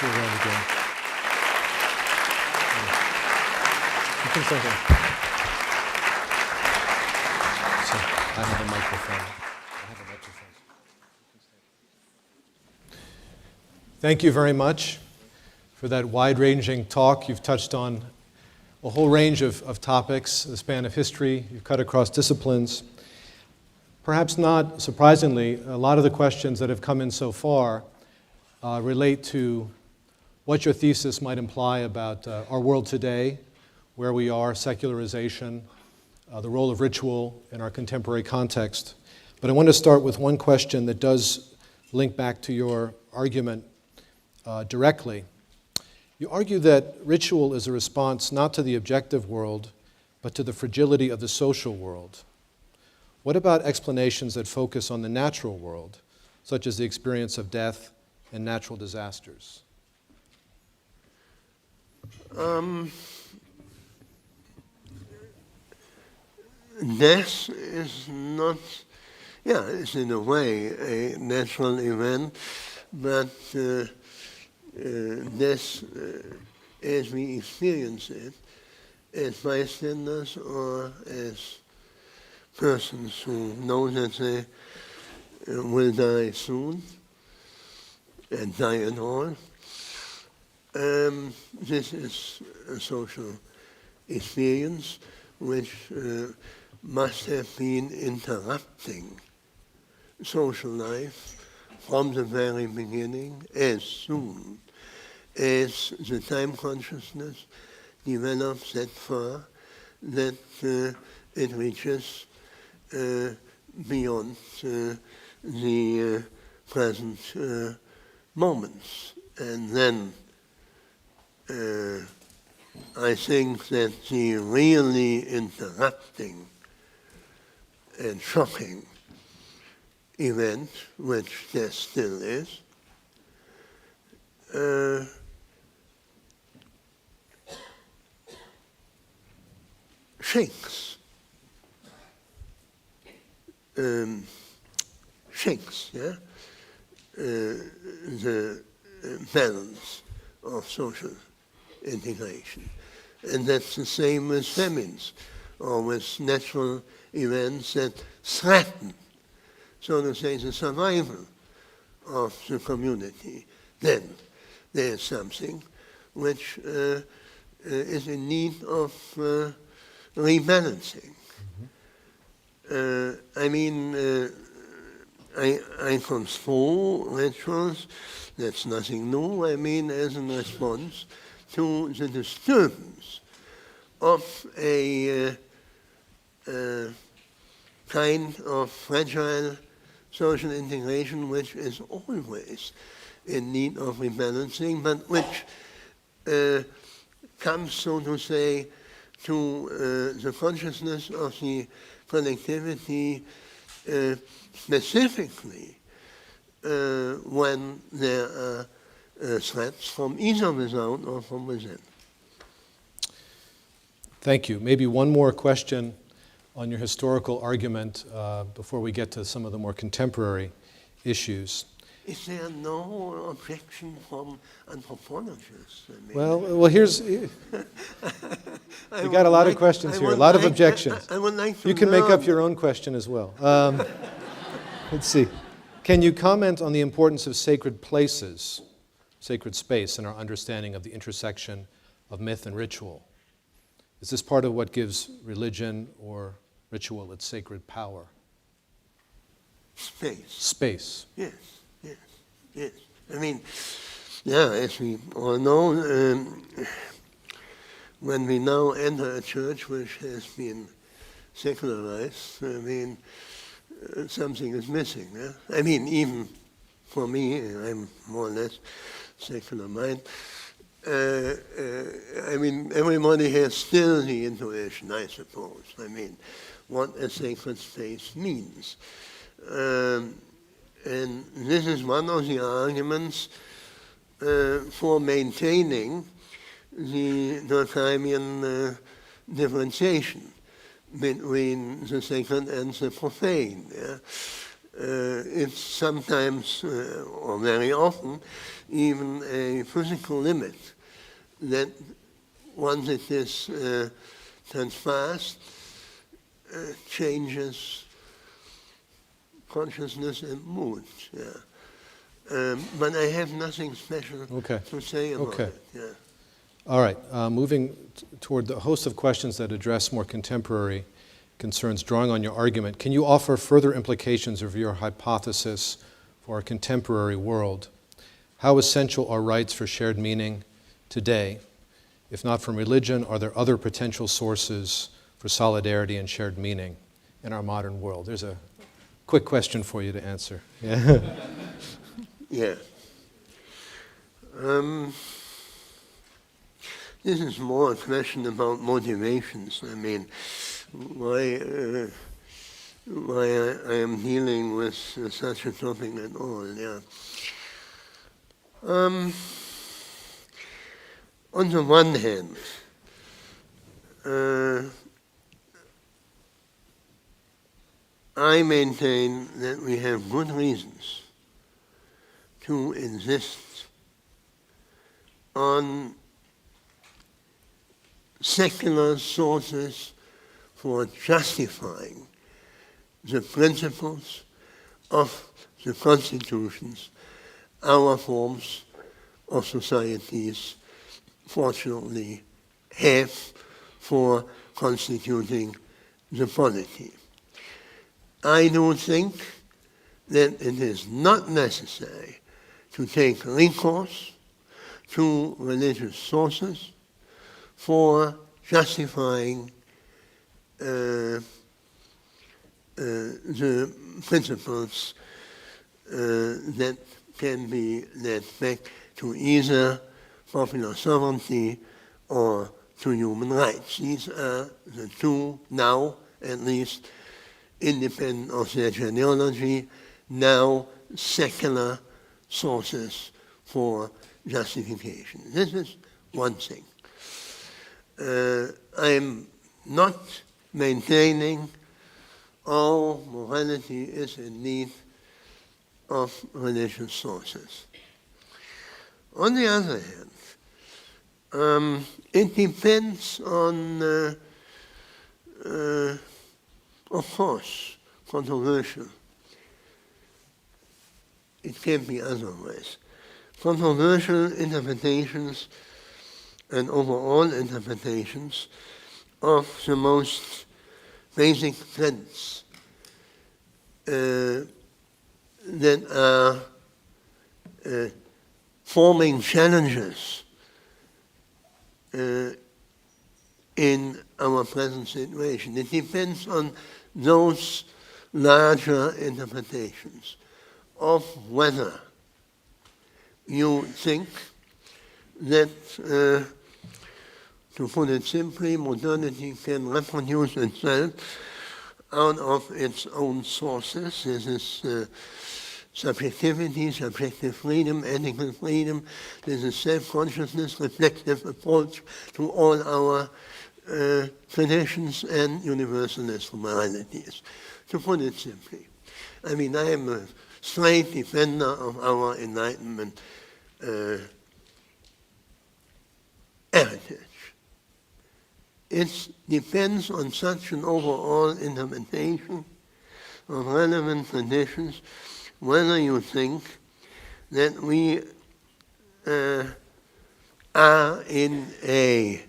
Go around again. You can start there. So, I have a microphone. Thank you very much for that wide-ranging talk. You've touched on a whole range of topics, the span of history. You've cut across disciplines. Perhaps not surprisingly, a lot of the questions that have come in so far relate to what your thesis might imply about our world today, where we are, secularization, the role of ritual in our contemporary context. But I want to start with one question that does link back to your argument directly. You argue that ritual is a response not to the objective world, but to the fragility of the social world. What about explanations that focus on the natural world, such as the experience of death and natural disasters? Death is not, it's in a way a natural event, but death, as we experience it, as bystanders or as persons who know that they will die soon and die at all, this is a social experience which must have been interrupting social life from the very beginning, as soon as the time consciousness develops that far that it reaches beyond the present moments. And then I think that the really interrupting and shocking event, which there still is, shakes the balance of social integration. And that's the same with famines or with natural events that threaten, so to say, the survival of the community. Then there is something which is in need of rebalancing. I construe rituals, that's nothing new, as a response to the disturbance of a kind of fragile social integration which is always in need of rebalancing, but which comes, so to say, to the consciousness of the collectivity specifically when there are threats from either without or from within. Thank you. Maybe one more question on your historical argument before we get to some of the more contemporary issues. Is there no objection from anthropologists? Well, here's... You got a lot of questions here, a lot of objections. I would like to You can make learn. up your own question as well. Let's see. Can you comment on the importance of sacred places, sacred space, in our understanding of the intersection of myth and ritual? Is this part of what gives religion or ritual its sacred power? Space. Yes. As we all know, when we now enter a church which has been secularized, something is missing. Yeah? Even for me, I'm more or less secular mind. Everybody has still the intuition, I suppose. What a sacred space means. And this is one of the arguments for maintaining the Durkheimian differentiation between the sacred and the profane. Yeah? It's sometimes, or very often, even a physical limit that once it is transpassed, changes consciousness and mood. Yeah. But I have nothing special to say about it. Yeah. All right, moving toward the host of questions that address more contemporary concerns, drawing on your argument, can you offer further implications of your hypothesis for our contemporary world? How essential are rights for shared meaning today? If not from religion, are there other potential sources for solidarity and shared meaning in our modern world? There's a quick question for you to answer. Yeah. Yeah. This is more a question about motivations. I mean, why I am dealing with such a topic at all. Yeah. On the one hand, I maintain that we have good reasons to insist on secular sources for justifying the principles of the constitutions our forms of societies fortunately have for constituting the polity. I do think that it is not necessary to take recourse to religious sources for justifying the principles that can be led back to either popular sovereignty or to human rights. These are the two now, at least, independent of their genealogy, now secular sources for justification. This is one thing. I'm not maintaining all morality is in need of religious sources. On the other hand, it depends on, of course, controversial. It can't be otherwise. Controversial interpretations and overall interpretations of the most basic trends that are forming challenges in our present situation. It depends on those larger interpretations of whether you think that, to put it simply, modernity can reproduce itself out of its own sources. This is subjectivity, subjective freedom, ethical freedom. This is self-consciousness, reflective approach to all our traditions and universalist moralities. To put it simply, I mean, I am a straight defender of our Enlightenment heritage. It depends on such an overall interpretation of relevant traditions whether you think that we are in a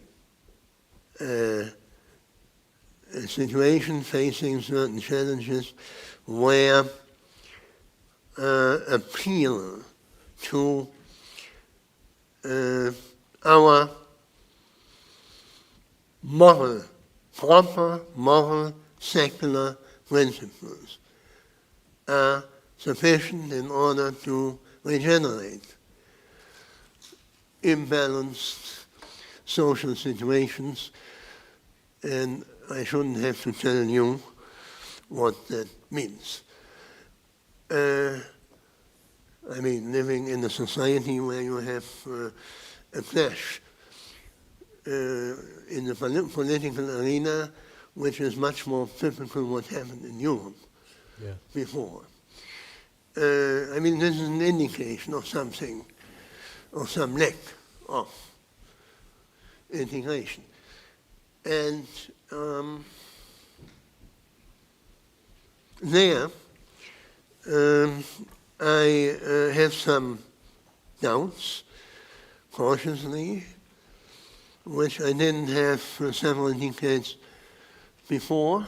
situation facing certain challenges where appeal to our proper moral, secular principles are sufficient in order to regenerate imbalanced social situations, and I shouldn't have to tell you what that means. I mean, living in a society where you have a clash in the political arena, which is much more typical what happened in Europe before. I mean, this is an indication of something, of some lack of integration. And there, I have some doubts, cautiously, which I didn't have for several decades before,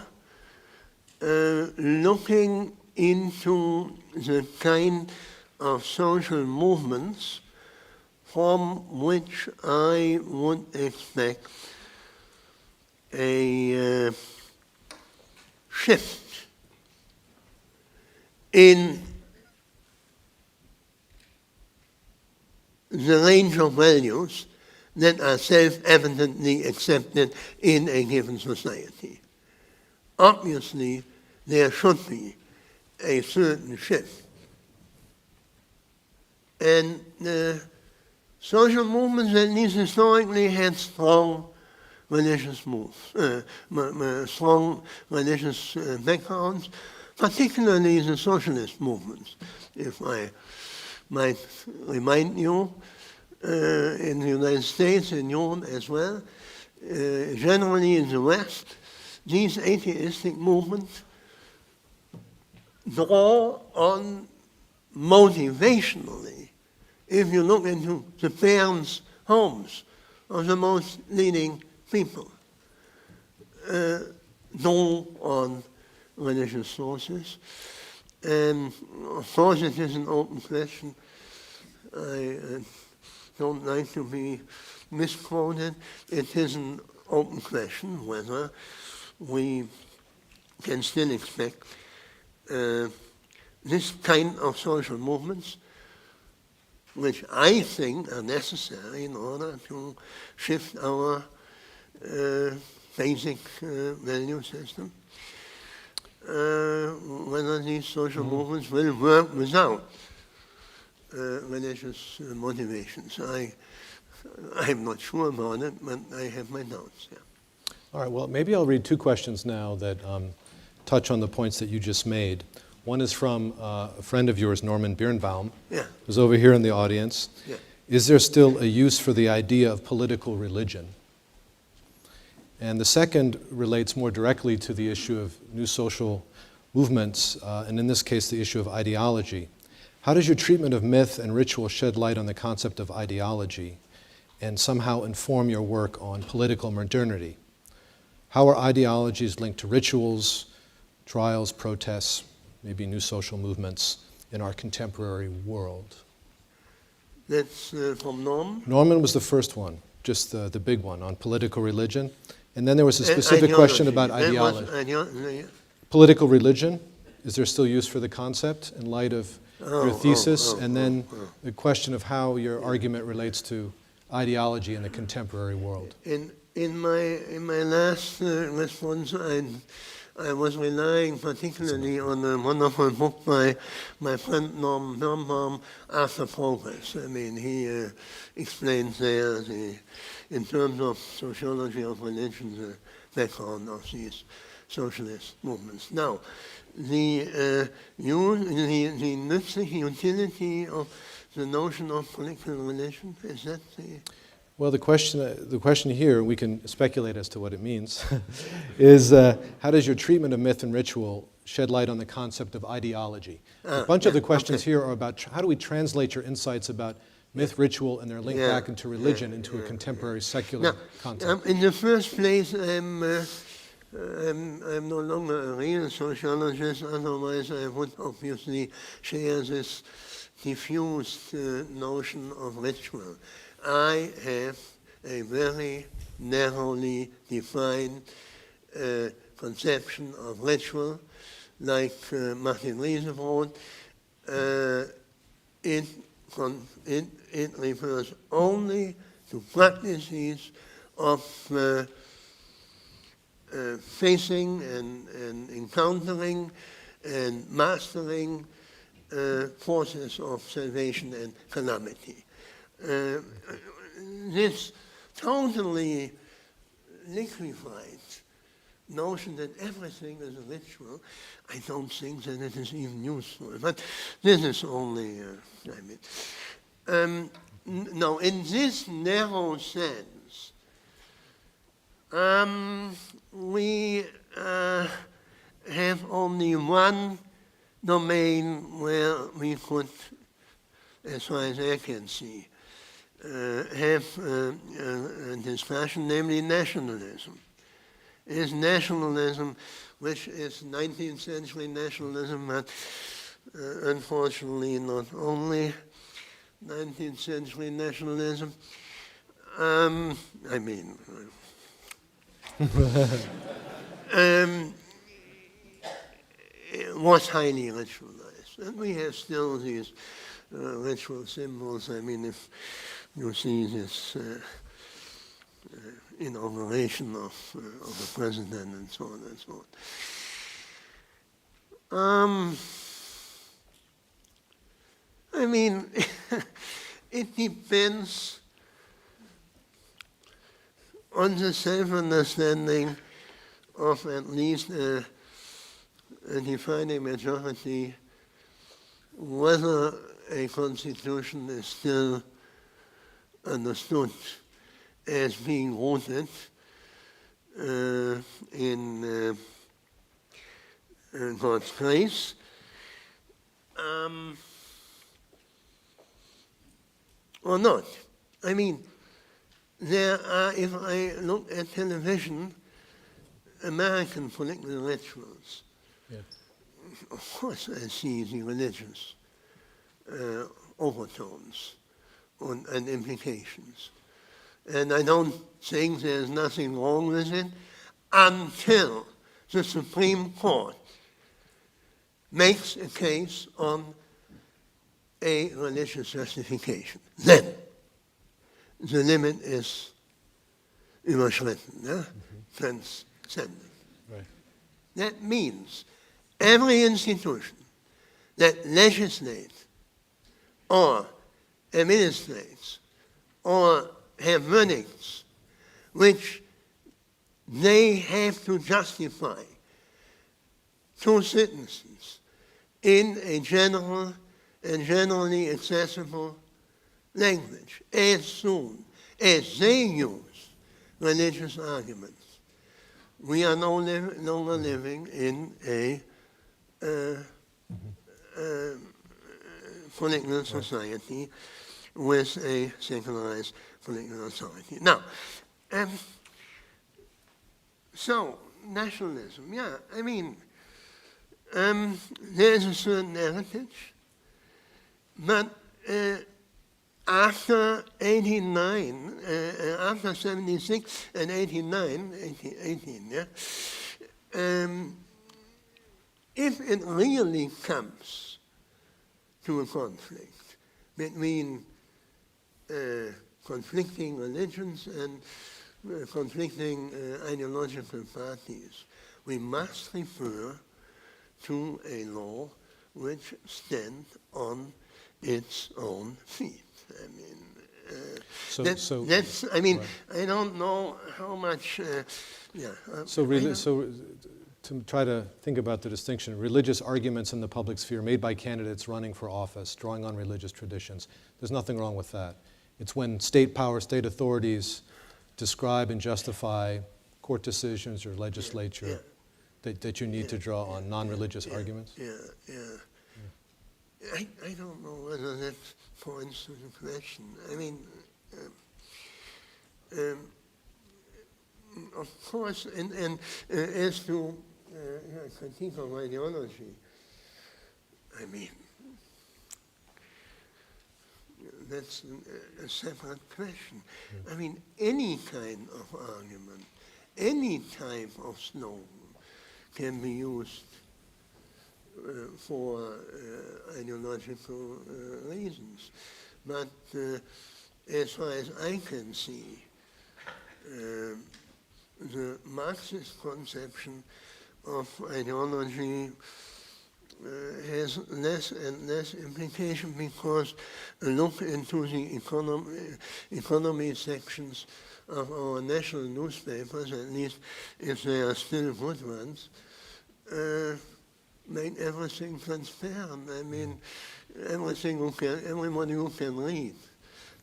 looking into the kind of social movements from which I would expect a shift in the range of values that are self-evidently accepted in a given society. Obviously, there should be a certain shift. And social movements, at least historically, had strong religious strong religious backgrounds, particularly the socialist movements. If I might remind you, in the United States, in Europe as well, generally in the West, these atheistic movements draw on motivationally. If you look into the parents' homes of the most leading people, draw on religious sources. And of course it is an open question. I don't like to be misquoted. It is an open question whether we can still expect this kind of social movements, which I think are necessary in order to shift our basic value system, whether these social movements will work without religious motivations. I'm not sure about it, but I have my doubts. Yeah. All right, well, maybe I'll read two questions now that touch on the points that you just made. One is from a friend of yours, Norman Birnbaum, who's over here in the audience. Yeah. Is there still a use for the idea of political religion? And the second relates more directly to the issue of new social movements, and in this case, the issue of ideology. How does your treatment of myth and ritual shed light on the concept of ideology and somehow inform your work on political modernity? How are ideologies linked to rituals, trials, protests, maybe new social movements in our contemporary world? That's from Norman? Norman was the first one, just the big one, on political religion. And then there was a specific question about ideology. Political religion, is there still use for the concept in light of your thesis? And then the question of how your argument relates to ideology in the contemporary world. In my last response, I was relying particularly on a wonderful book by my friend Norman Birnbaum, After Progress. I mean, he explains there, in terms of sociology of religion, the background of these socialist movements. Now, the nützliche utility of the notion of political religion, is that the... Well, the question here, we can speculate as to what it means, is how does your treatment of myth and ritual shed light on the concept of ideology? A bunch of the questions here are about how do we translate your insights about myth, ritual, and their link back into religion, into a contemporary secular context. In the first place, I'm no longer a real sociologist, otherwise I would obviously share this diffused notion of ritual. I have a very narrowly defined conception of ritual, like Martin Riese wrote. It refers only to practices of facing and encountering and mastering forces of salvation and calamity. This totally liquefied notion that everything is a ritual, I don't think that it is even useful. But this is only, no, in this narrow sense, we have only one domain where we could, as far as I can see, have a discussion, namely nationalism. Is nationalism, which is 19th century nationalism, but unfortunately not only 19th century nationalism. Was highly ritualized. And we have still these ritual symbols. I mean, if you see this inauguration of the president and so on and so on. I mean, it depends on the self-understanding of at least a defining majority whether a constitution is still understood as being rooted in God's grace. Or not. I mean, there are, if I look at television, American political rituals. Yeah. Of course I see the religious overtones and implications. And I don't think there's nothing wrong with it until the Supreme Court makes a case on a religious justification. Then the limit is überschritten, transcended. Right. That means every institution that legislates or administrates or have verdicts which they have to justify to citizens in a general and generally accessible language as soon as they use religious arguments. We are no longer living in a political society with a secularized political authority. Now, so nationalism, yeah, I mean, there is a certain heritage, but after 89, after 76 and 89, 18, yeah, if it really comes to a conflict between conflicting religions and conflicting ideological parties, we must refer to a law which stands on its own feet. I mean, that's. I mean, right. I don't know how much. So to try to think about the distinction, religious arguments in the public sphere made by candidates running for office, drawing on religious traditions. There's nothing wrong with that. It's when state power, state authorities describe and justify court decisions or legislature that you need to draw on non-religious arguments. I don't know whether that points to the question. I mean, of course, and as to critique of ideology, I mean, that's a separate question. I mean, any kind of argument, any type of slogan can be used for ideological reasons. But as far as I can see, the Marxist conception of ideology has less and less implication because a look into the economy sections of our national newspapers, at least if they are still good ones, make everything transparent. I mean, everybody who can read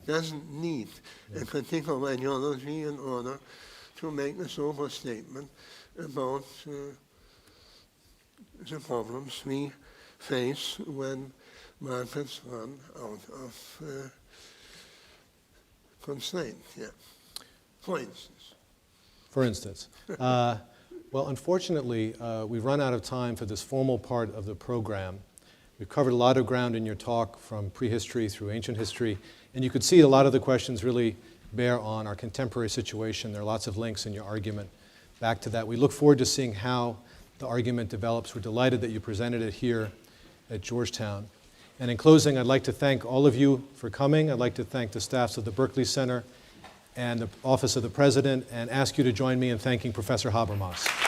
doesn't need a critique of ideology in order to make a sober statement about the problems we face when markets run out of constraint. Yeah. For instance. For instance. Well, unfortunately, we've run out of time for this formal part of the program. We've covered a lot of ground in your talk, from prehistory through ancient history, and you could see a lot of the questions really bear on our contemporary situation. There are lots of links in your argument back to that. We look forward to seeing how the argument develops. We're delighted that you presented it here at Georgetown. And in closing, I'd like to thank all of you for coming. I'd like to thank the staffs of the Berkeley Center and the Office of the President, and ask you to join me in thanking Professor Habermas.